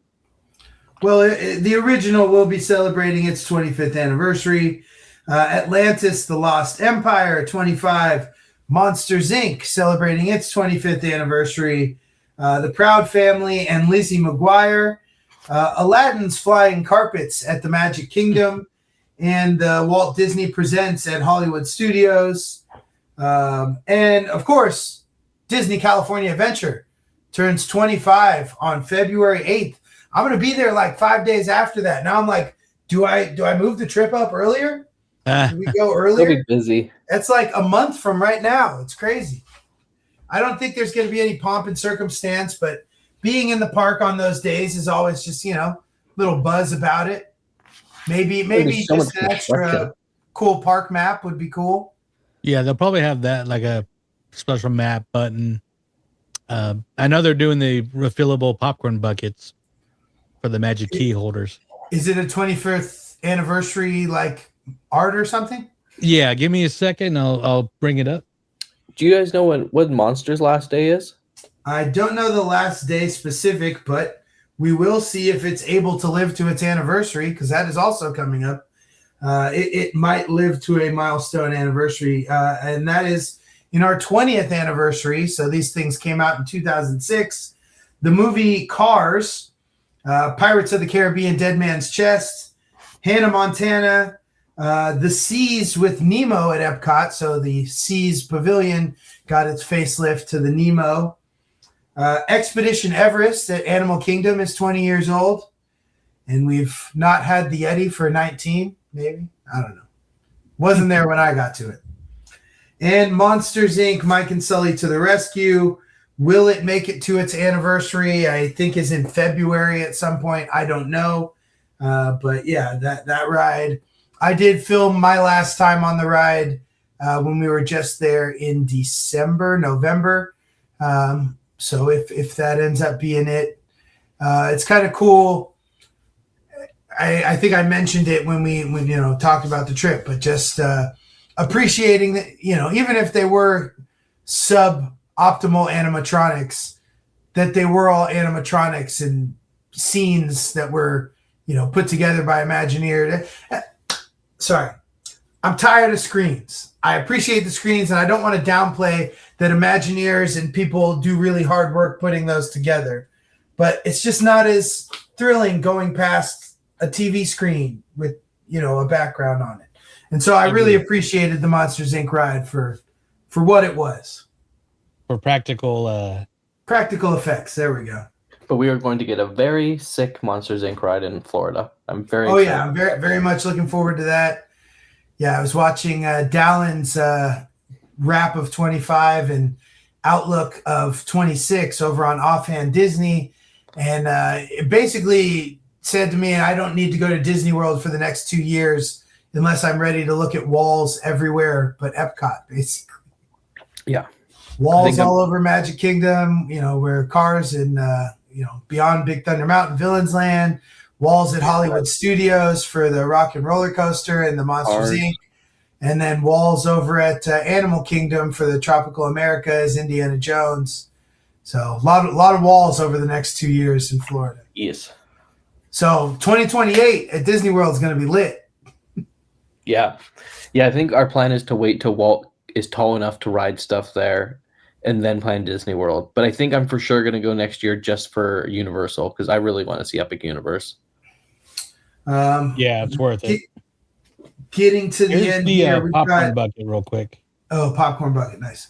Well, the original will be celebrating its 25th anniversary. Atlantis, The Lost Empire, 25. Monsters, Inc., celebrating its 25th anniversary. The Proud Family and Lizzie McGuire. Aladdin's Flying Carpets at the Magic Kingdom. And Walt Disney Presents at Hollywood Studios. And, of course, Disney California Adventure turns 25 on February 8th. I'm going to be there like 5 days after that. Now I'm like, do I move the trip up earlier? Do we go He'll earlier? be busy. That's like a month from right now. It's crazy. I don't think there's going to be any pomp and circumstance, but being in the park on those days is always just, little buzz about it. Maybe so just much an extra construction. cool park map would be cool. Yeah, they'll probably have that, like a special map button. I know they're doing the refillable popcorn buckets for the Magic Key holders. Is it a 25th anniversary like art or something? Yeah, give me a second. I'll bring it up. Do you guys know what Monsters' last day is? I don't know the last day specific, but we will see if it's able to live to its anniversary, because that is also coming up. It might live to a milestone anniversary, and that is in our 20th anniversary. So these things came out in 2006. The movie Cars, Pirates of the Caribbean, Dead Man's Chest, Hannah Montana, The Seas with Nemo at Epcot. So the Seas Pavilion got its facelift to the Nemo. Expedition Everest at Animal Kingdom is 20 years old. And we've not had the Yeti for 19, maybe. I don't know. Wasn't there when I got to it. And Monsters, Inc., Mike and Sully to the Rescue. Will it make it to its anniversary? I think is in February at some point. I don't know. But yeah, that ride. I did film my last time on the ride when we were just there in November. So if that ends up being it, it's kind of cool. I think I mentioned it when we talked about the trip, but just appreciating that, even if they were suboptimal animatronics, that they were all animatronics and scenes that were, put together by Imagineer. Sorry, I'm tired of screens. I appreciate the screens, and I don't want to downplay that Imagineers and people do really hard work putting those together. But it's just not as thrilling going past a TV screen with, a background on it. And so I really appreciated the Monsters, Inc. ride for what it was. For practical effects. There we go. But we are going to get a very sick Monsters, Inc. ride in Florida. I'm very excited. Yeah, I'm very, very much looking forward to that. Yeah, I was watching Dallin's wrap of 25 and outlook of 26 over on Offhand Disney. And it basically said to me, I don't need to go to Disney World for the next 2 years unless I'm ready to look at walls everywhere but Epcot, basically. Yeah. Walls all over Magic Kingdom, where Cars and, beyond Big Thunder Mountain, Villains Land, walls at Hollywood Studios for the Rock and Roller Coaster and the Monsters, Inc., and then walls over at Animal Kingdom for the Tropical Americas, Indiana Jones. So a lot of walls over the next 2 years in Florida. Yes. So 2028 at Disney World is going to be lit. Yeah. Yeah, I think our plan is to wait till Walt is tall enough to ride stuff there, and then plan Disney World. But I think I'm for sure going to go next year just for Universal because I really want to see Epic Universe. Yeah, it's worth it. Getting to the Here's end the here, we've popcorn got bucket real quick. popcorn bucket, nice.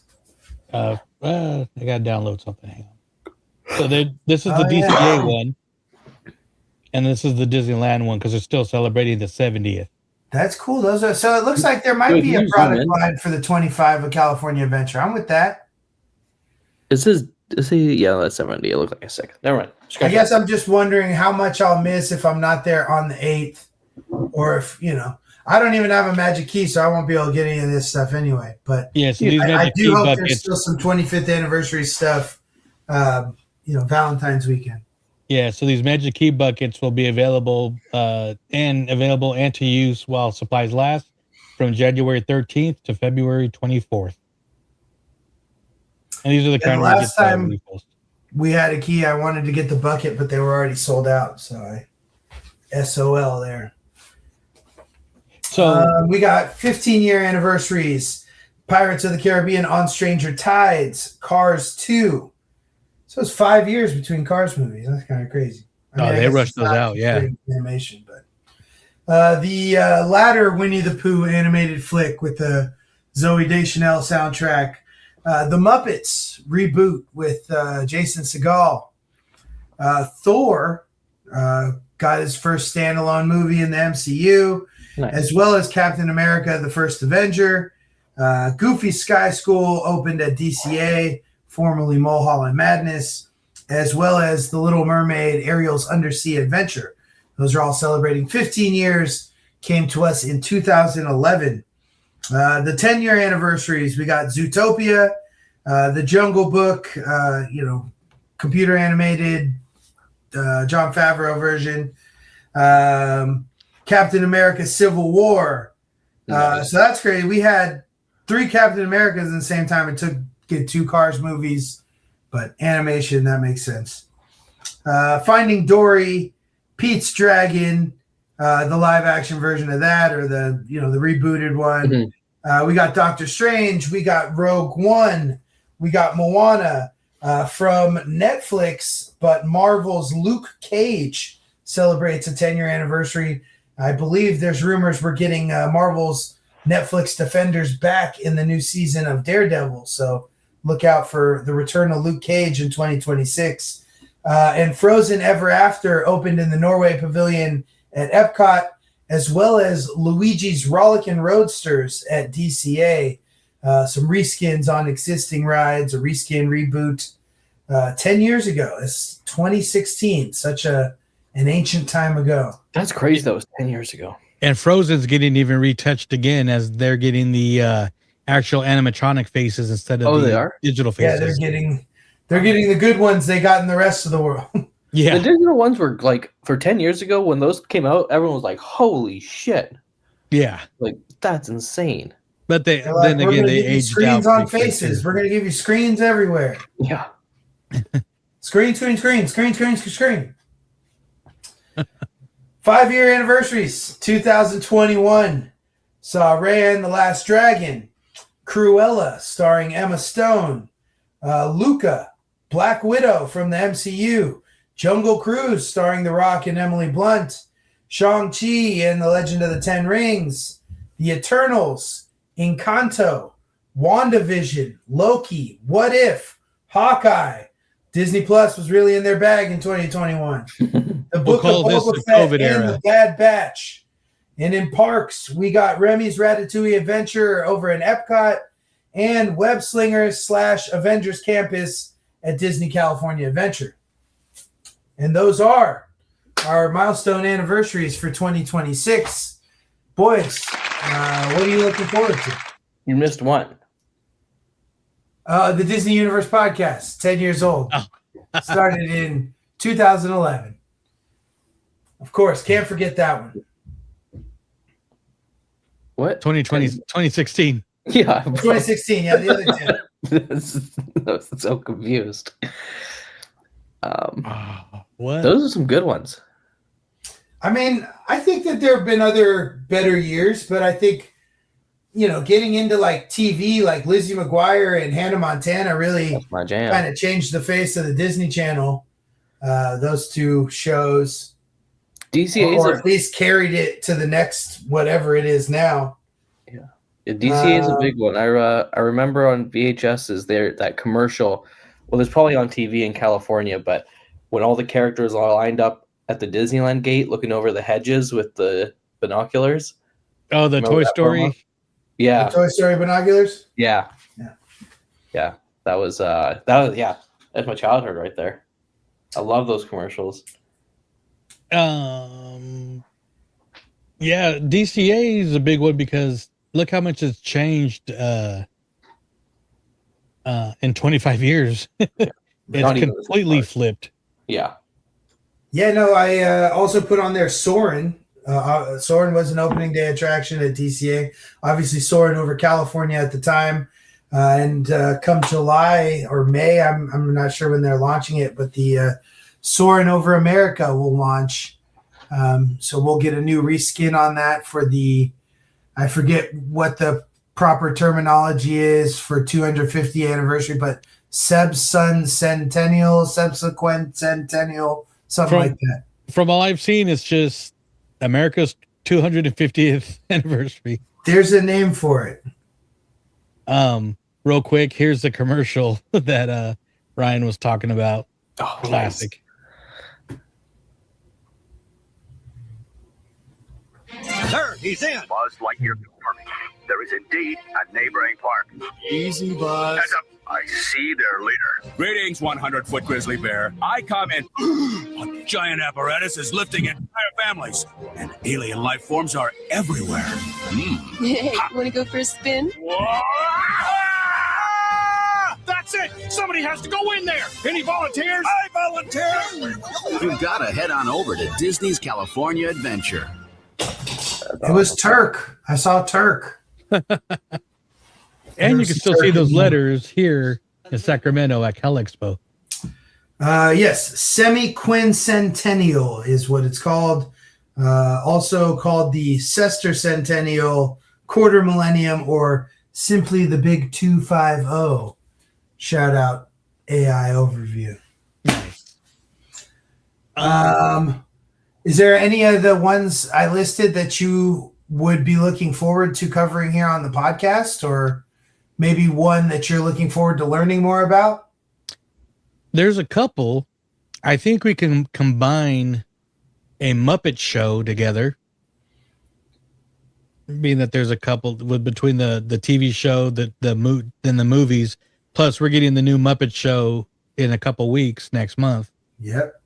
I gotta download something. Hang on. So this is the yeah. DCA one, and this is the Disneyland one because they're still celebrating the 70th. That's cool. Those are so. It looks like there might be a product line for the 25 of California Adventure. I'm with that. This is yeah, that's 70. It looks like a second. Never mind. I guess I'm just wondering how much I'll miss if I'm not there on the 8th, or if I don't even have a magic key, so I won't be able to get any of this stuff anyway. But yeah, so these I magic do key hope buckets. there's still some 25th anniversary stuff. Valentine's weekend. Yeah, so these magic key buckets will be available and to use while supplies last from January 13th to February 24th. And these are the kind of last time we had a key, I wanted to get the bucket, but they were already sold out. So I SOL there. So we got 15-year anniversaries. Pirates of the Caribbean on Stranger Tides, Cars 2. So it's 5 years between Cars movies. That's kind of crazy. They rushed those out, yeah. Animation, but the latter Winnie the Pooh animated flick with the Zooey Deschanel soundtrack. The Muppets reboot with Jason Segel. Thor got his first standalone movie in the MCU, nice. As well as Captain America, the First Avenger. Goofy Sky School opened at DCA, formerly Mulholland Madness, as well as The Little Mermaid, Ariel's Undersea Adventure. Those are all celebrating 15 years, came to us in 2011. The 10-year anniversaries, we got Zootopia, The Jungle Book, computer animated Jon Favreau version, Captain America Civil War. Nice. So that's crazy. We had 3 Captain Americas at the same time. It took get 2 Cars movies, but animation, that makes sense. Finding Dory, Pete's Dragon, the live action version of that, or the rebooted one. Mm-hmm. We got Doctor Strange, we got Rogue One, we got Moana from Netflix, but Marvel's Luke Cage celebrates a 10-year anniversary. I believe there's rumors we're getting Marvel's Netflix Defenders back in the new season of Daredevil, so look out for the return of Luke Cage in 2026. And Frozen Ever After opened in the Norway Pavilion at Epcot, as well as Luigi's Rollickin' Roadsters at DCA. Some reskins on existing rides, a reskin reboot 10 years ago. It's 2016, such an ancient time ago. That's crazy. That was 10 years ago. And Frozen's getting even retouched again as they're getting the actual animatronic faces instead of digital faces. Yeah, they're getting the good ones they got in the rest of the world. Yeah. The digital ones were like, for 10 years ago when those came out, everyone was like, holy shit. Yeah. Like, that's insane. But they aged screens out on faces. We're going to give you screens everywhere. Yeah. Screen. 5-year anniversaries. 2021 saw Raya and the Last Dragon, Cruella starring Emma Stone, Luca, Black Widow from the MCU, Jungle Cruise starring The Rock and Emily Blunt, Shang-Chi and the Legend of the Ten Rings, The Eternals, Encanto, WandaVision, Loki, What If, Hawkeye. Disney Plus was really in their bag in 2021. The Book of Boba Fett and The Bad Batch. And in parks, we got Remy's Ratatouille Adventure over in Epcot and Web Slingers / Avengers Campus at Disney California Adventure. And those are our milestone anniversaries for 2026. Boys, what are you looking forward to? You missed one. The Disney Universe podcast, 10 years old. Oh. Started in 2011. Of course, can't forget that one. What? 2016. Yeah. 2016, yeah, the other 10. I was so confused. What? Those are some good ones. I mean, I think that there have been other better years, but I think getting into like TV, like Lizzie McGuire and Hannah Montana really That's my jam. kind of changed the face of the Disney Channel. Those two shows, DCA or at least carried it to the next whatever it is now. Yeah, DCA is a big one. I remember on VHS that commercial. Well, there's probably on TV in California, but when all the characters are lined up at the Disneyland gate, looking over the hedges with the binoculars. Oh, the Toy Story. Promo? Yeah, The Toy Story binoculars. yeah. That was that's my childhood right there. I love those commercials. Yeah, DCA is a big one because look how much it's changed in 25 years. It's completely flipped. Yeah. Yeah, no, I also put on there Soarin'. Soarin' was an opening day attraction at DCA. Obviously, Soarin' over California at the time. And come July or May, I'm not sure when they're launching it, but the Soarin' over America will launch. So we'll get a new reskin on that for I forget what the proper terminology is for 250th anniversary, but subsequent centennial, something like that. From all I've seen, it's just America's 250th anniversary. There's a name for it. Real quick, here's the commercial that Ryan was talking about. Oh, classic. Nice. Sir, he's in. Buzz Lightyear confirming. There is indeed a neighboring park. Easy, Buzz. Heads up. I see their leader. Greetings, 100-foot grizzly bear. I comment. A giant apparatus is lifting entire families, and alien life forms are everywhere. Hey, want to go for a spin? That's it! Somebody has to go in there! Any volunteers? I volunteer! You've got to head on over to Disney's California Adventure. It was Turk. I saw Turk. And you can still see those letters here in Sacramento at Cal Expo. Yes, semi-quincentennial is what it's called. Also called the sesquicentennial, quarter millennium, or simply the big 250. Shout out AI overview. Nice. Is there any of the ones I listed that you would be looking forward to covering here on the podcast, or maybe one that you're looking forward to learning more about? There's a couple. I think we can combine a Muppet show together. Being that there's a couple between the TV show, then the movies. Plus, we're getting the new Muppet show in a couple weeks next month. Yep.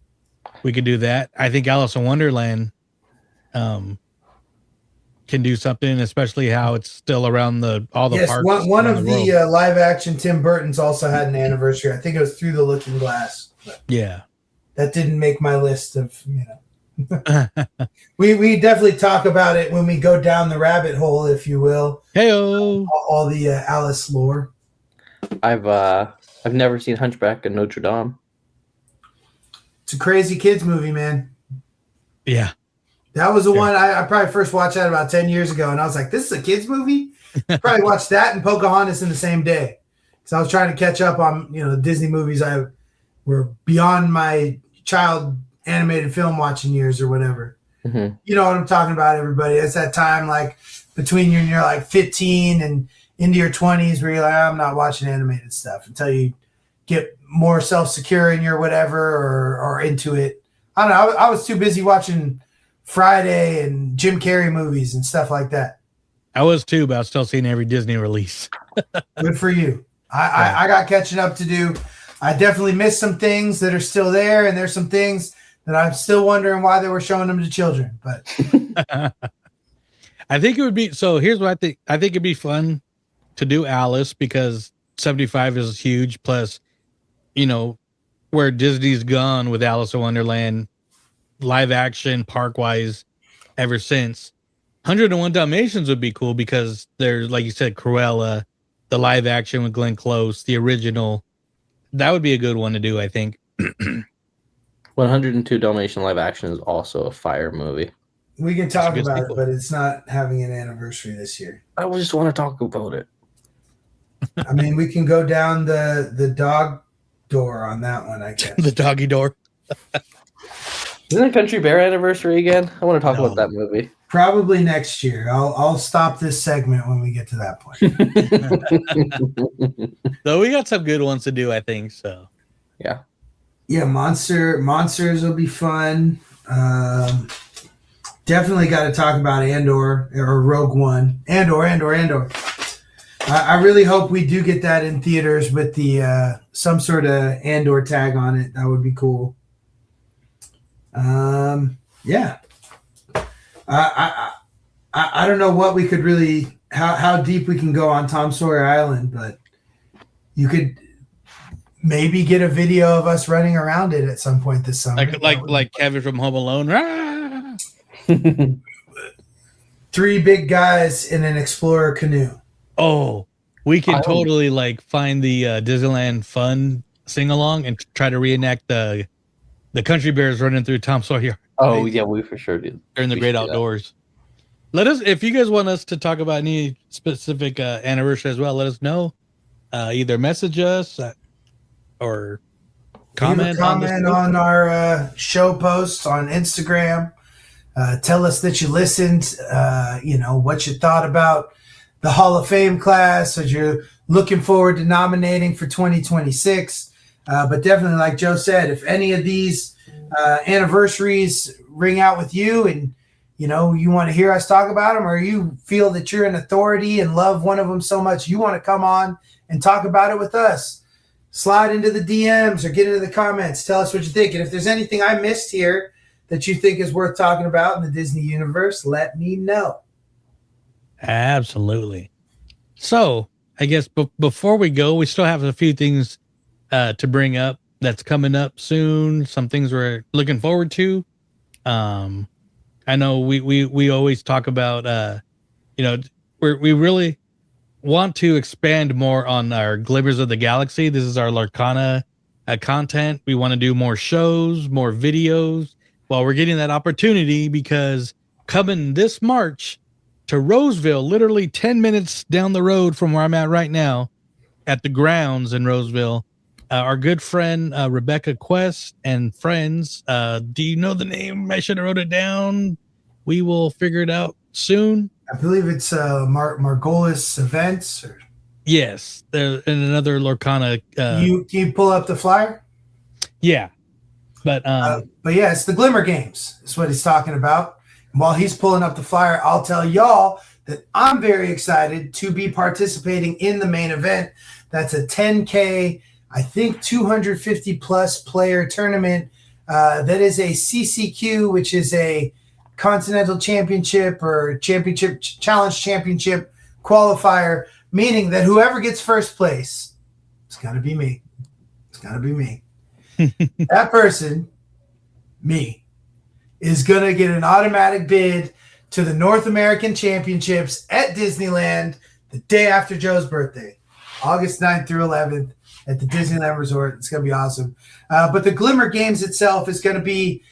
We could do that. I think Alice in Wonderland can do something, especially how it's still around all the parks. One of the live action Tim Burton's also had an anniversary. I think it was Through the Looking Glass. Yeah. That didn't make my list of, we definitely talk about it when we go down the rabbit hole, if you will. Heyo. All the Alice lore. I've never seen Hunchback of Notre Dame. It's a crazy kids movie, man. Yeah. That was the one I probably first watched that about 10 years ago, and I was like, this is a kids movie? Probably watched that and Pocahontas in the same day. Because I was trying to catch up on, the Disney movies I were beyond my child animated film watching years or whatever. Mm-hmm. You know what I'm talking about, everybody. It's that time like between you're like 15 and into your 20s where you're like, I'm not watching animated stuff until you get more self-secure in your whatever or into it. I don't know. I was too busy watching Friday and Jim Carrey movies and stuff like that. I was too, but I was still seeing every Disney release. Good for you. I got catching up to do. I definitely missed some things that are still there, and there's some things that I'm still wondering why they were showing them to children. But I think it would be, so here's what I think. I think it'd be fun to do Alice because 75 is huge. Plus, where Disney's gone with Alice in Wonderland, live action, park wise, ever since. 101 Dalmatians would be cool because there's, like you said, Cruella, the live action with Glenn Close, the original. That would be a good one to do, I think. 102 Dalmatian live action is also a fire movie. We can talk good about sequel. it, but it's not having an anniversary this year. I just want to talk about it. I mean, we can go down the dog door on that one, I guess. The doggy door. Isn't it Country Bear anniversary again? I want to talk No. about that movie. Probably next year. I'll stop this segment when we get to that point. So we got some good ones to do, I think. So Yeah. Yeah, monsters will be fun. Definitely got to talk about Andor or Rogue One. Andor. I really hope we do get that in theaters with the some sort of Andor tag on it. That would be cool. Yeah. I don't know what we could really how deep we can go on Tom Sawyer Island, but you could maybe get a video of us running around it at some point this summer. like Kevin from Home Alone. Ah! 3 big guys in an Explorer canoe. Oh, we can totally like find the Disneyland Fun sing along and try to reenact the Country Bears running through Tom Sawyer. Oh yeah, we for sure do. During the great outdoors. Let us, if you guys want us to talk about any specific anniversary as well, let us know. Either message us or comment on our show posts on Instagram. Tell us that you listened. What you thought about the Hall of Fame class, as you're looking forward to nominating for 2026. But definitely, like Joe said, if any of these anniversaries ring out with you and you want to hear us talk about them, or you feel that you're an authority and love one of them so much you want to come on and talk about it with us, slide into the DMs or get into the comments. Tell us what you think. And if there's anything I missed here that you think is worth talking about in the Disney universe, let me know. Absolutely. So I guess before we go, we still have a few things to bring up that's coming up soon. Some things we're looking forward to. I know we always talk about, we really want to expand more on our Glimmers of the Galaxy. This is our Lorcana content. We want to do more shows, more videos. Well, we're getting that opportunity because coming this March to Roseville, literally 10 minutes down the road from where I'm at right now at the grounds in Roseville, our good friend Rebecca Quest and friends. Do you know the name? I should have wrote it down. We will figure it out soon. I believe it's Margolis Events. Yes, they're in another Lorcana. Can you pull up the flyer? Yeah, but yeah, it's the Glimmer Games. Is what he's talking about. And while he's pulling up the flyer, I'll tell y'all that I'm very excited to be participating in the main event. That's a 10K. I think 250 plus player tournament. That is a CCQ, which is a Continental Championship or Challenge Championship qualifier, meaning that whoever gets first place, it's got to be me. It's got to be me. That person, me, is going to get an automatic bid to the North American Championships at Disneyland the day after Joe's birthday, August 9th through 11th. At the Disneyland Resort. It's going to be awesome. But the Glimmer Games itself is going to be,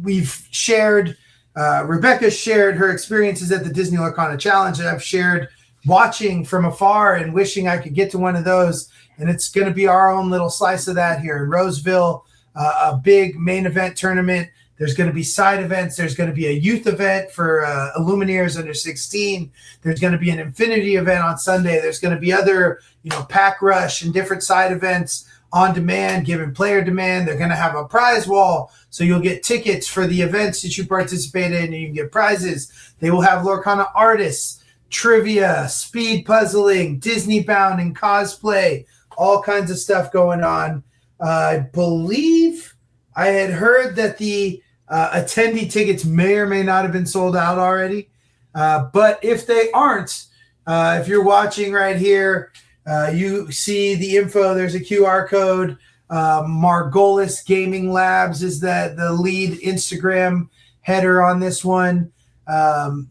we've shared, Rebecca shared her experiences at the Disney Lorcana Challenge, and I've shared watching from afar and wishing I could get to one of those. And it's going to be our own little slice of that here in Roseville, a big main event tournament. There's going to be side events. There's going to be a youth event for Illumineers under 16. There's going to be an Infinity event on Sunday. There's going to be other, pack rush and different side events on demand, given player demand. They're going to have a prize wall, so you'll get tickets for the events that you participate in, and you can get prizes. They will have Lorcana artists, trivia, speed puzzling, Disney bound and cosplay, all kinds of stuff going on. I believe I had heard that the attendee tickets may or may not have been sold out already. But if they aren't, if you're watching right here, you see the info. There's a QR code. Margolis Gaming Labs is the lead Instagram header on this one.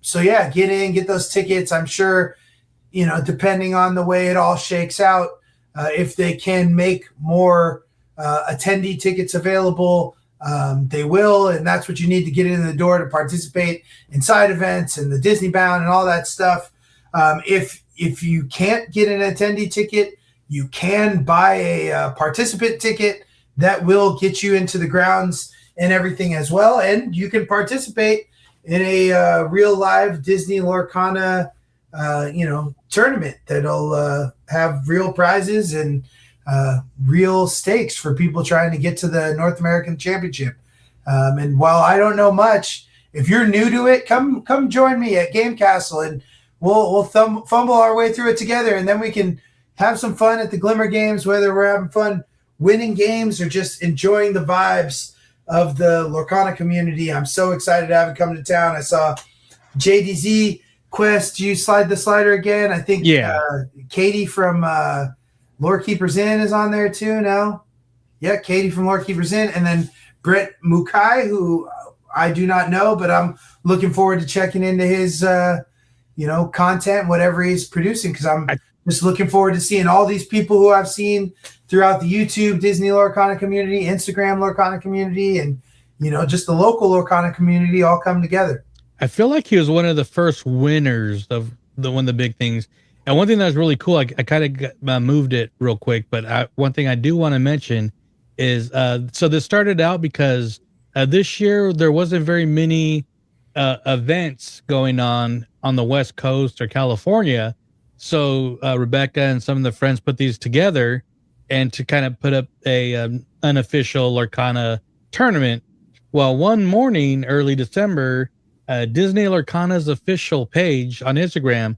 So yeah, get in, get those tickets. I'm sure, depending on the way it all shakes out, if they can make more attendee tickets available, They will, and that's what you need to get in the door to participate in side events and the Disney Bound and all that stuff. If you can't get an attendee ticket, you can buy a participant ticket that will get you into the grounds and everything as well, and you can participate in a real live Disney Lorcana tournament that'll have real prizes and real stakes for people trying to get to the North American Championship. And while I don't know much, if you're new to it, come join me at Game Castle, and we'll fumble our way through it together, and then we can have some fun at the Glimmer Games, whether we're having fun winning games or just enjoying the vibes of the Lorcana community. I'm so excited to have it come to town. I saw JDZ Quest, you slide the slider again. I think Katie from Lore Keepers Inn is on there too now. Yeah, Katie from Lore Keepers Inn. And then Brett Mukai, who I do not know, but I'm looking forward to checking into his content, whatever he's producing, because I'm just looking forward to seeing all these people who I've seen throughout the YouTube Disney Lorcana community, Instagram Lorcana community, and just the local Lorcana community all come together. I feel like he was one of the first winners of one of the big things. And one thing that was really cool, I kind of moved it real quick, but one thing I do want to mention is, so this started out because this year there wasn't very many events going on the West Coast or California. So Rebecca and some of the friends put these together and to kind of put up a unofficial Lorcana tournament. Well, one morning, early December, Disney Lorcana's official page on Instagram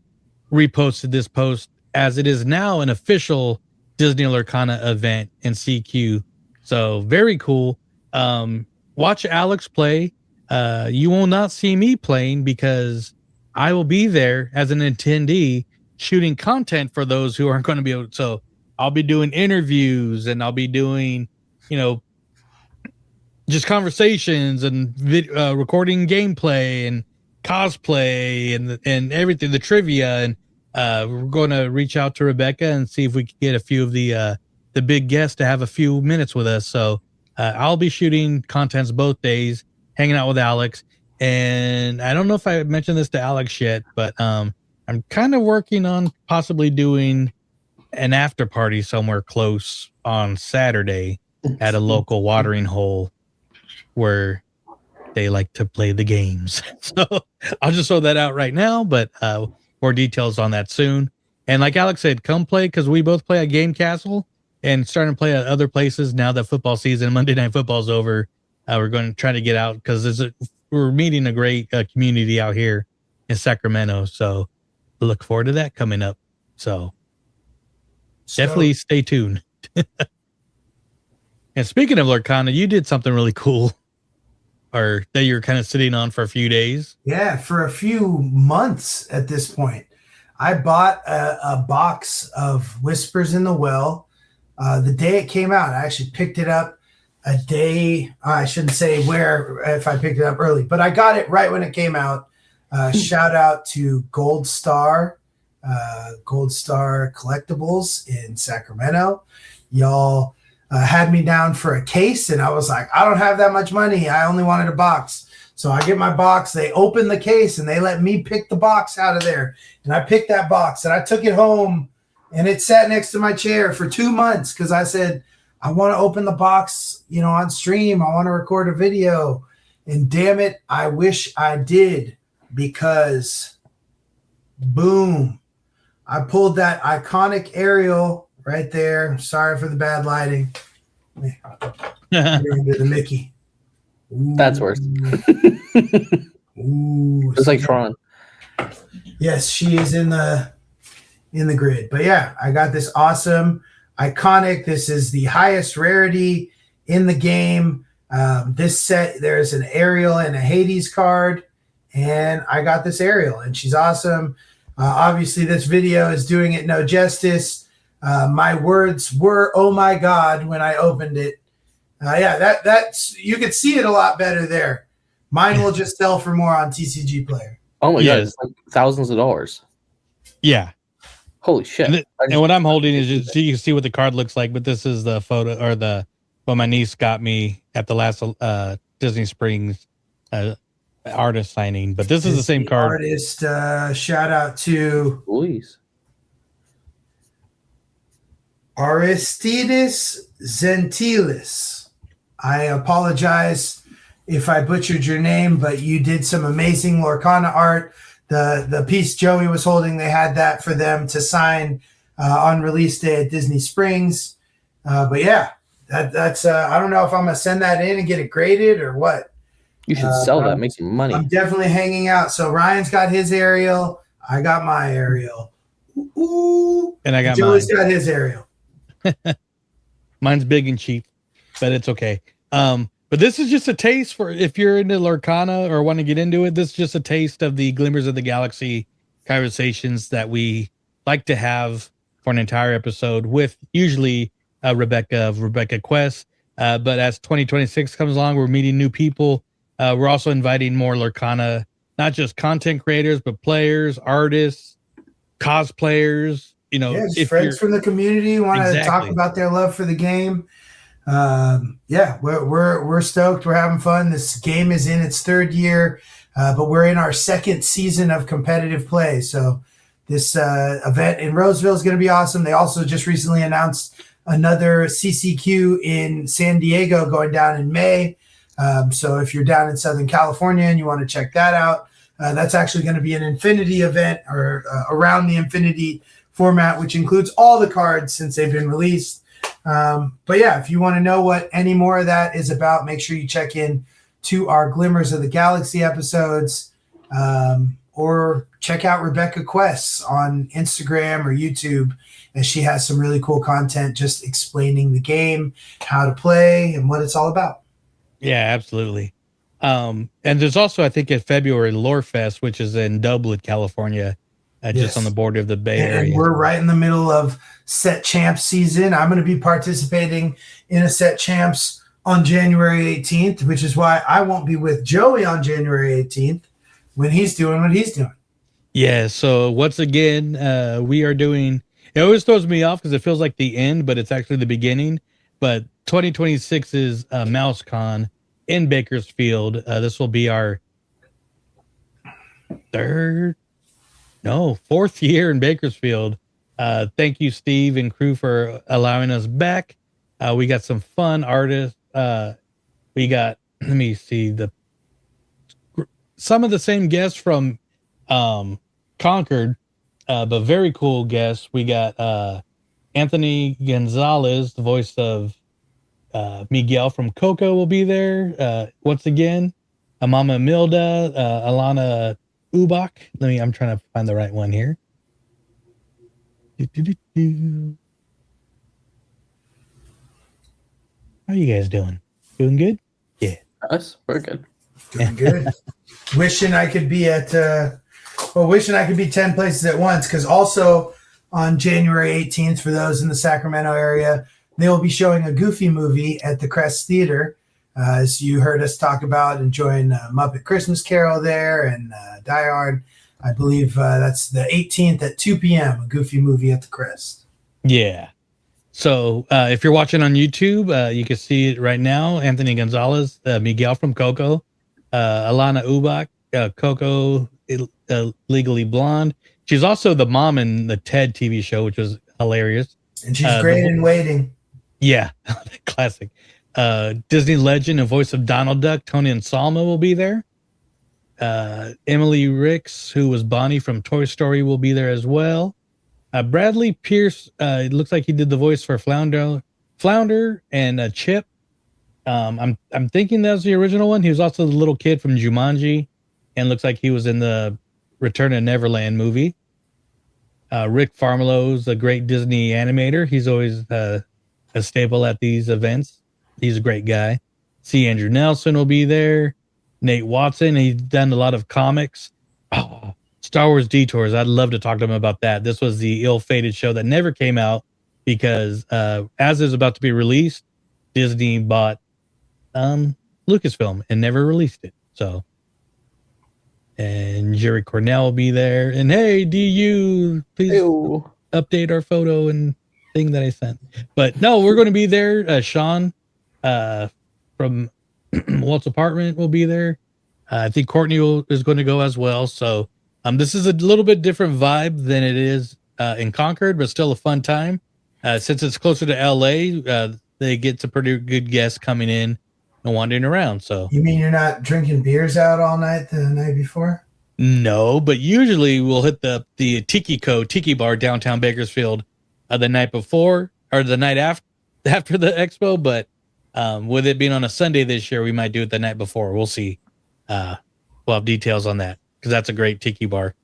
reposted this post as it is now an official Disney Lorcana event in CQ. So very cool. Watch Alex play. You will not see me playing because I will be there as an attendee shooting content for those who aren't going to be able. So I'll be doing interviews and I'll be doing, just conversations and recording gameplay and cosplay and everything, the trivia. And we're going to reach out to Rebecca and see if we can get a few of the big guests to have a few minutes with us. So I'll be shooting contents both days, hanging out with Alex. And I don't know if I mentioned this to Alex yet, but I'm kind of working on possibly doing an after party somewhere close on Saturday at a local watering hole where they like to play the games. So I'll just throw that out right now, but more details on that soon. And like Alex said, come play, because we both play at Game Castle and starting to play at other places now that football season, Monday Night Football's over. We're going to try to get out because we're meeting a great community out here in Sacramento. So look forward to that coming up. So definitely stay tuned. And speaking of Lorcana, you did something really cool, or that you're kind of sitting on for a few days. Yeah, for a few months at this point. I bought a box of Whispers in the Well the day it came out. I actually picked it up a day. I shouldn't say where if I picked it up early, but I got it right when it came out. Shout out to Gold Star Collectibles in Sacramento. Y'all had me down for a case, and I was like, I don't have that much money. I only wanted a box. So I get my box. They open the case, and they let me pick the box out of there. And I picked that box, and I took it home, and it sat next to my chair for 2 months because I said, I want to open the box, on stream. I want to record a video. And damn it, I wish I did, because boom, I pulled that iconic Ariel right there. Sorry for the bad lighting. Into the Mickey. Ooh. That's worse. Ooh, it's like Tron. Yes, she is in the grid. But yeah, I got this awesome iconic. This is the highest rarity in the game. This set, there's an Ariel and a Hades card, and I got this Ariel, and she's awesome. Obviously, this video is doing it no justice. My words were, "Oh my God," when I opened it. That's you could see it a lot better there. Mine will just sell for more on TCG Player. Oh my God, it's like thousands of dollars. Yeah. Holy shit. And what I'm holding is just so you can see what the card looks like, but this is the photo or the Well, my niece got me at the last Disney Springs artist signing, but this is the same card. Artist, shout out to Luis. Aristides Zentilis. I apologize if I butchered your name, but you did some amazing Lorcana art. The piece Joey was holding, they had that for them to sign on release day at Disney Springs. But yeah, that's I don't know if I'm gonna send that in and get it graded or what. You should sell that, make some money. I'm definitely hanging out. So Ryan's got his Ariel, I got my Ariel. Ooh. And I got Joey's got his Ariel. Mine's big and cheap, but it's okay. But this is just a taste for if you're into Lorcana or want to get into it. This is just a taste of the Glimmers of the Galaxy conversations that we like to have for an entire episode with usually Rebecca of Rebecca Quest. But as 2026 comes along, we're meeting new people. We're also inviting more Lorcana, not just content creators, but players, artists, cosplayers. You know, if friends from the community want to talk about their love for the game. We're stoked. We're having fun. This game is in its third year, but we're in our second season of competitive play. So this event in Roseville is going to be awesome. They also just recently announced another CCQ in San Diego going down in May. So if you're down in Southern California and you want to check that out, that's actually going to be an Infinity event or around the Infinity format, which includes all the cards since they've been released. But yeah, if you want to know what any more of that is about, make sure you check in to our Glimmers of the Galaxy episodes, or check out Rebecca Quests on Instagram or YouTube, as she has some really cool content just explaining the game, how to play, and what it's all about. Yeah, absolutely. And there's also, I think, in February, Lore Fest, which is in Dublin, California. Just on the border of the Bay Area. And we're right in the middle of Set Champs season. I'm going to be participating in a Set Champs on January 18th, which is why I won't be with Joey on January 18th when he's doing what he's doing. Yeah, so once again, we are doing, it always throws me off because it feels like the end, but it's actually the beginning. But 2026 is MouseCon in Bakersfield. This will be our fourth year in Bakersfield. Thank you, Steve and crew, for allowing us back. We got some fun artists. We got, let me see, some of the same guests from Concord, but very cool guests. We got Anthony Gonzalez, the voice of Miguel from Coco, will be there. Once again, Amama Milda, Alana Ubach. I'm trying to find the right one here. How are you guys doing? Doing good? Yeah. Us? We're good. Doing good. Wishing I could be 10 places at once, because also on January 18th, for those in the Sacramento area, they will be showing a Goofy movie at the Crest Theater. As you heard us talk about enjoying Muppet Christmas Carol there and Die Hard. I believe that's the 18th at 2 p.m., a Goofy movie at the Crest. Yeah. So if you're watching on YouTube, you can see it right now. Anthony Gonzalez, Miguel from Coco, Alana Ubach, Coco, Legally Blonde. She's also the mom in the Ted TV show, which was hilarious. And she's great in Waiting. Yeah, classic. Disney legend and voice of Donald Duck, Tony Anselmo, will be there. Emily Ricks, who was Bonnie from Toy Story, will be there as well. Bradley Pierce, it looks like he did the voice for Flounder and Chip. I'm thinking that was the original one. He was also the little kid from Jumanji, and looks like he was in the Return to Neverland movie. Rick Farmlow's a great Disney animator. He's always a staple at these events. He's a great guy. C. Andrew Nelson will be there. Nate Watson, he's done a lot of comics. Oh, Star Wars Detours. I'd love to talk to him about that. This was the ill-fated show that never came out because as is about to be released, Disney bought Lucasfilm and never released it. So, and Jerry Cornell will be there. And hey, DU, please update our photo and thing that I sent. But no, we're going to be there. Sean from Walt's apartment will be there. I think Courtney is going to go as well. So this is a little bit different vibe than it is in Concord, but still a fun time. Since it's closer to LA, they get some pretty good guests coming in and wandering around. So you mean you're not drinking beers out all night the night before? No, but usually we'll hit the Tiki Bar downtown Bakersfield the night before or the night after the expo. But with it being on a Sunday this year, we might do it the night before. We'll see. We'll have details on that because that's a great Tiki Bar,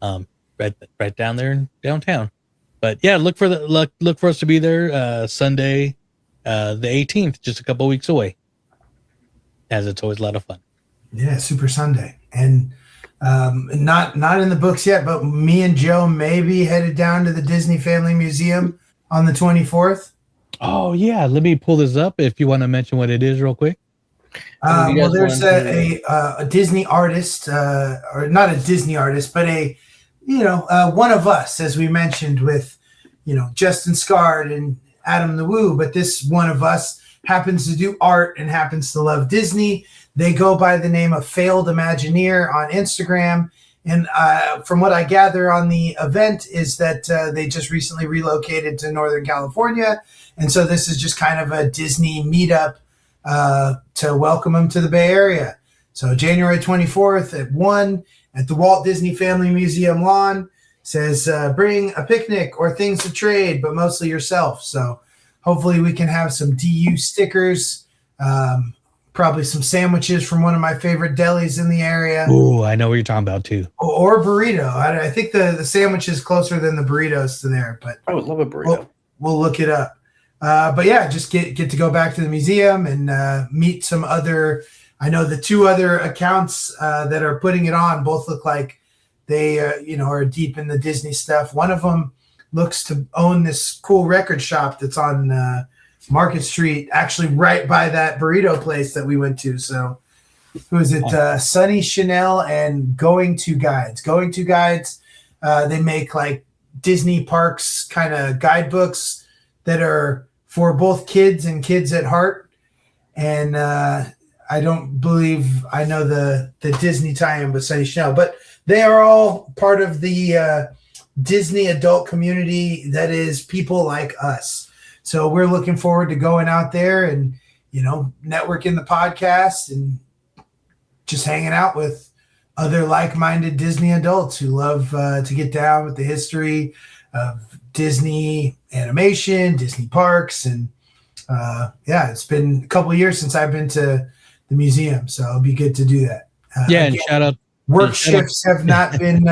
right down there in downtown. But yeah, look for us to be there Sunday, the 18th, just a couple weeks away. As it's always a lot of fun. Yeah, Super Sunday, and not in the books yet, but me and Joe may be headed down to the Disney Family Museum on the 24th. Oh yeah, let me pull this up if you want to mention what it is real quick. Well, there's a Disney artist, or not a Disney artist, but one of us, as we mentioned with, Justin Scard and Adam the Woo. But this one of us happens to do art and happens to love Disney. They go by the name of Failed Imagineer on Instagram. And from what I gather on the event is that they just recently relocated to Northern California. And so this is just kind of a Disney meetup to welcome them to the Bay Area. So January 24th at 1 at the Walt Disney Family Museum lawn. Says bring a picnic or things to trade, but mostly yourself. So hopefully we can have some DU stickers, probably some sandwiches from one of my favorite delis in the area. Oh, I know what you're talking about too. Or burrito. I think the sandwich is closer than the burritos to there, but I would love a burrito. We'll look it up. But yeah, just get to go back to the museum and meet some other. I know the two other accounts that are putting it on both look like they are deep in the Disney stuff. One of them looks to own this cool record shop that's on Market Street, actually right by that burrito place that we went to. So who is it? Sunny Chanel and Going to Guides. Going to Guides, they make like Disney parks kind of guidebooks that are for both kids and kids at heart. And I don't believe I know the Disney tie-in with Sunny Chanel, but they are all part of the Disney adult community that is people like us. So we're looking forward to going out there and, networking the podcast and just hanging out with other like-minded Disney adults who love to get down with the history of Disney animation, Disney parks. And it's been a couple of years since I've been to the museum, so it'll be good to do that. And shout out. Work shifts have not been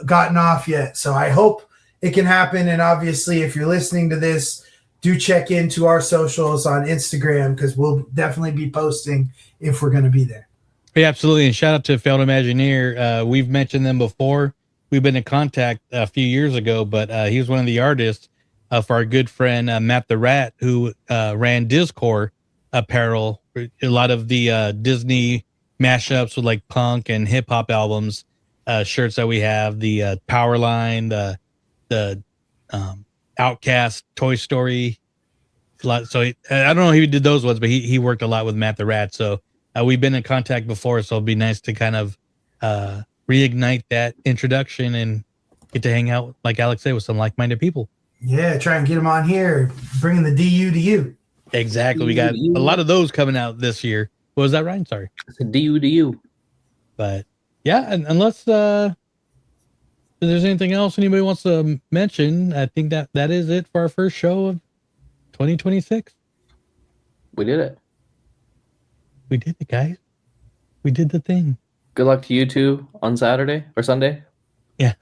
gotten off yet, so I hope it can happen. And obviously, if you're listening to this, do check into our socials on Instagram because we'll definitely be posting if we're going to be there. Yeah, absolutely. And shout out to Failed Imagineer. We've mentioned them before. We've been in contact a few years ago, but he was one of the artists for our good friend Matt the Rat, who ran Discord apparel. A lot of the Disney mashups with like punk and hip hop albums, shirts that we have, the Power Line, the Outcast, Toy Story. So I don't know if he did those ones, but he worked a lot with Matt the Rat. So we've been in contact before, so it'll be nice to kind of reignite that introduction and get to hang out, like Alex said, with some like-minded people. Yeah, try and get them on here, bringing the DU to you. Exactly. We got a lot of those coming out this year. What was that, Ryan? Sorry. It's a DU to you. But yeah, and unless there's anything else anybody wants to mention, I think that is it for our first show of 2026. We did it. We did it, guys. We did the thing. Good luck to you two on Saturday or Sunday. Yeah.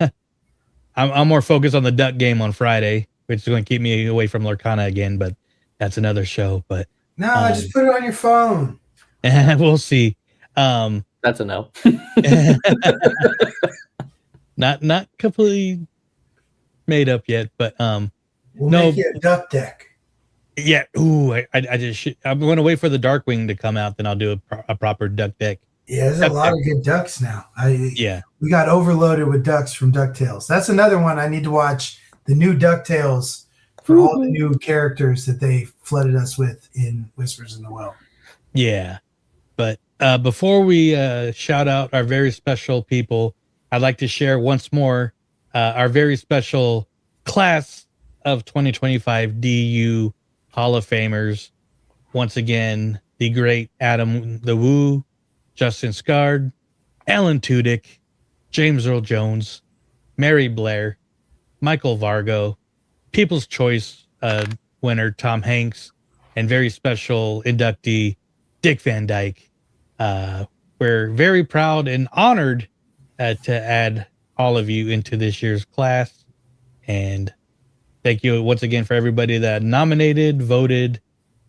I'm more focused on the Duck game on Friday, which is going to keep me away from Lurkana again, but that's another show. But no, just put it on your phone. We'll see. That's a no. Not completely made up yet, but we'll make you a duck deck. Yeah. Ooh, I'm going to wait for the Darkwing to come out, then I'll do a proper duck deck. Yeah, there's a lot of good ducks now. We got overloaded with ducks from DuckTales. That's another one I need to watch. The new DuckTales for all the new characters that they flooded us with in Whispers in the Well. Yeah. But before we shout out our very special people, I'd like to share once more our very special class of 2025 DU Hall of Famers. Once again, the great Adam the Woo, Justin Scard, Alan Tudyk, James Earl Jones, Mary Blair, Michael Vargo, People's Choice winner Tom Hanks, and very special inductee Dick Van Dyke. We're very proud and honored to add all of you into this year's class. And thank you once again for everybody that nominated, voted,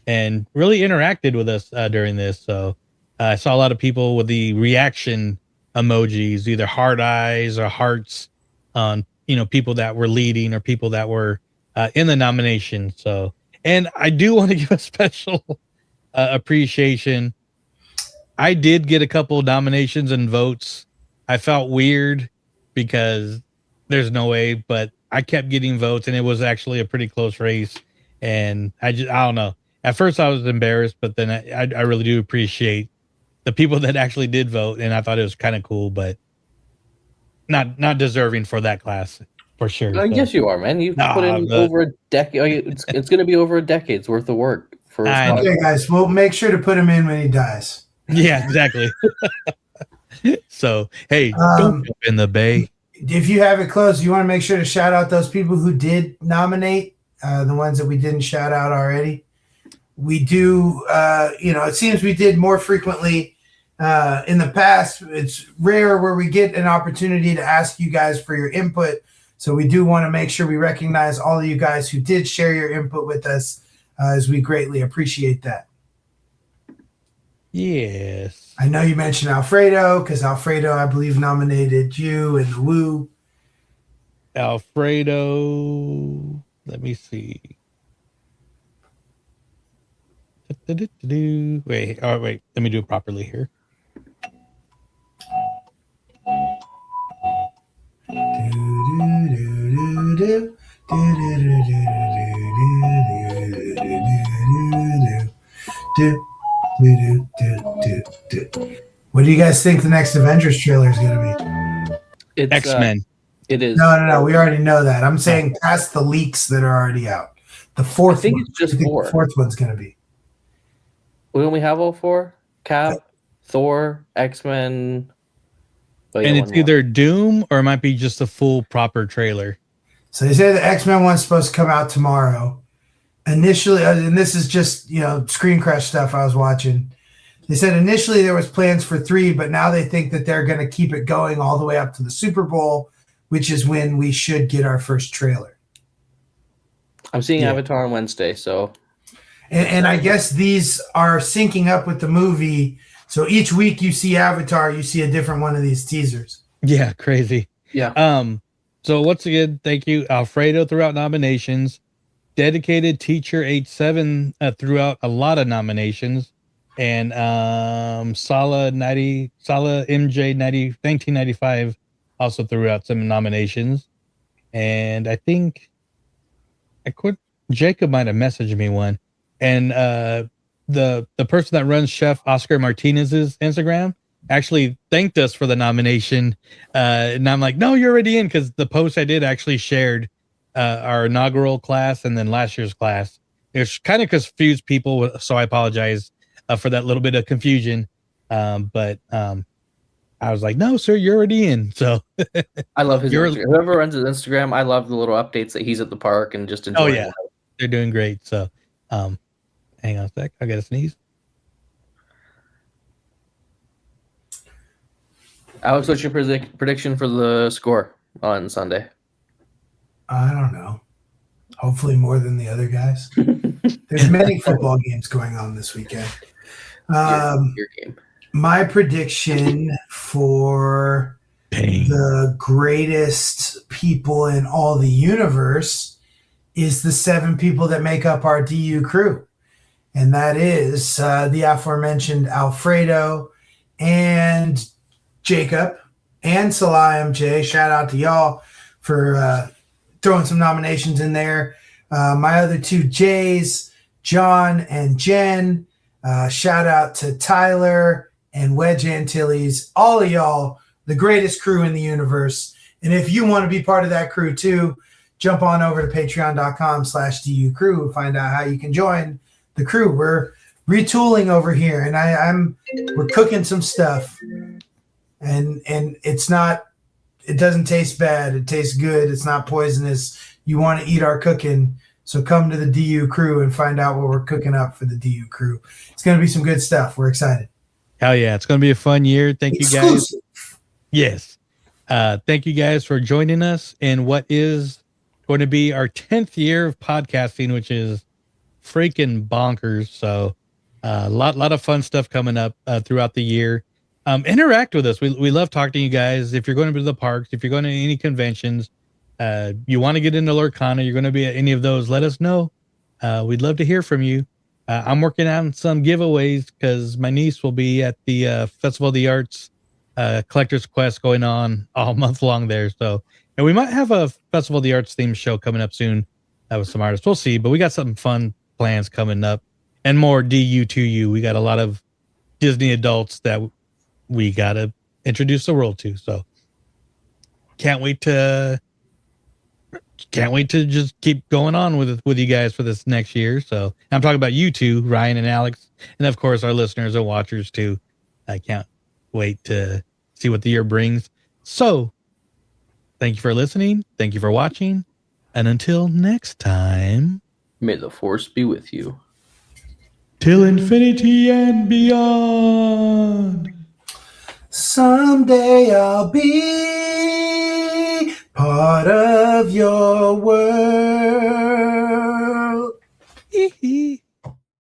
and really interacted with us during this. So I saw a lot of people with the reaction emojis, either heart eyes or hearts on, people that were leading or people that were in the nomination. So, and I do want to give a special appreciation. I did get a couple nominations and votes. I felt weird because there's no way, but I kept getting votes and it was actually a pretty close race. And I don't know. At first I was embarrassed, but then I really do appreciate the people that actually did vote. And I thought it was kind of cool, but not deserving for that class for sure. So. Yes, you are, man. You've put in over a decade. It's going to be over a decade's worth of work. Okay, guys, we'll make sure to put him in when he dies. Yeah, exactly. So, hey, don't jump in the bay. If you have it closed, you want to make sure to shout out those people who did nominate, the ones that we didn't shout out already. We do, it seems we did more frequently in the past. It's rare where we get an opportunity to ask you guys for your input. So we do want to make sure we recognize all of you guys who did share your input with us, as we greatly appreciate that. Yes. I know you mentioned Alfredo, because Alfredo, I believe, nominated you and the Woo. Alfredo, let me see. Wait, let me do it properly here. What do you guys think the next Avengers trailer is going to be? It's X-Men. It is. No. We already know that. I'm saying past the leaks that are already out. The fourth. I think it's just four. The fourth one's going to be. We only have all four: Cap, Thor, X-Men. And it's either Doom or it might be just a full proper trailer. So they say the X-Men one's supposed to come out tomorrow. Initially, and this is just, Screen Crush stuff I was watching. They said initially there was plans for 3, but now they think that they're going to keep it going all the way up to the Super Bowl, which is when we should get our first trailer. I'm seeing Avatar on Wednesday, so. And I guess these are syncing up with the movie. So each week you see Avatar, you see a different one of these teasers. Yeah, crazy. Yeah. So once again, thank you, Alfredo, throughout nominations. Dedicated Teacher 87 throughout a lot of nominations. And Sala MJ 1995 also threw out some nominations. And I think Jacob might have messaged me one. And the person that runs Chef Oscar Martinez's Instagram actually thanked us for the nomination. And I'm like, no, you're already in, because the post I did actually shared our inaugural class and then last year's class. It's kind of confused people, so I apologize for that little bit of confusion. But I was like, no, sir, you're already in. So I love his Instagram. Whoever runs his Instagram, I love the little updates that he's at the park and just enjoying. Oh yeah, they're doing great. So hang on a sec, I gotta sneeze. Alex, what's your prediction for the score on Sunday? I don't know. Hopefully more than the other guys. There's many football games going on this weekend. Your game. My prediction for the greatest people in all the universe is the 7 people that make up our DU crew. And that is the aforementioned Alfredo and Jacob and Salah MJ. Shout out to y'all for throwing some nominations in there. my other two J's, John and Jen. Shout out to Tyler and Wedge Antilles, all of y'all, the greatest crew in the universe. And if you want to be part of that crew too, jump on over to patreon.com/DU crew and find out how you can join the crew. We're retooling over here, and we're cooking some stuff, and it doesn't taste bad. It tastes good. It's not poisonous. You want to eat our cooking, so come to the DU crew and find out what we're cooking up for the DU crew. It's going to be some good stuff. We're excited. Hell yeah. It's going to be a fun year. Thank Exclusive. you guys. Yes. Thank you guys for joining us in what is going to be our 10th year of podcasting, which is freaking bonkers. So a lot of fun stuff coming up throughout the year. Interact with us. We love talking to you guys. If you're going to the parks, if you're going to any conventions, you want to get into Lurkana, you're going to be at any of those, let us know. We'd love to hear from you. I'm working on some giveaways because my niece will be at the Festival of the Arts Collector's Quest going on all month long there. So, and we might have a Festival of the Arts themed show coming up soon with some artists. We'll see, but we got some fun plans coming up and more DU2U. We got a lot of Disney adults that we got to introduce the world to. So can't wait to just keep going on with you guys for this next year. So I'm talking about you two, Ryan and Alex, and of course our listeners and watchers too. I can't wait to see what the year brings. So thank you for listening. Thank you for watching. And until next time, may the force be with you. Till infinity and beyond. Someday I'll be part of your world.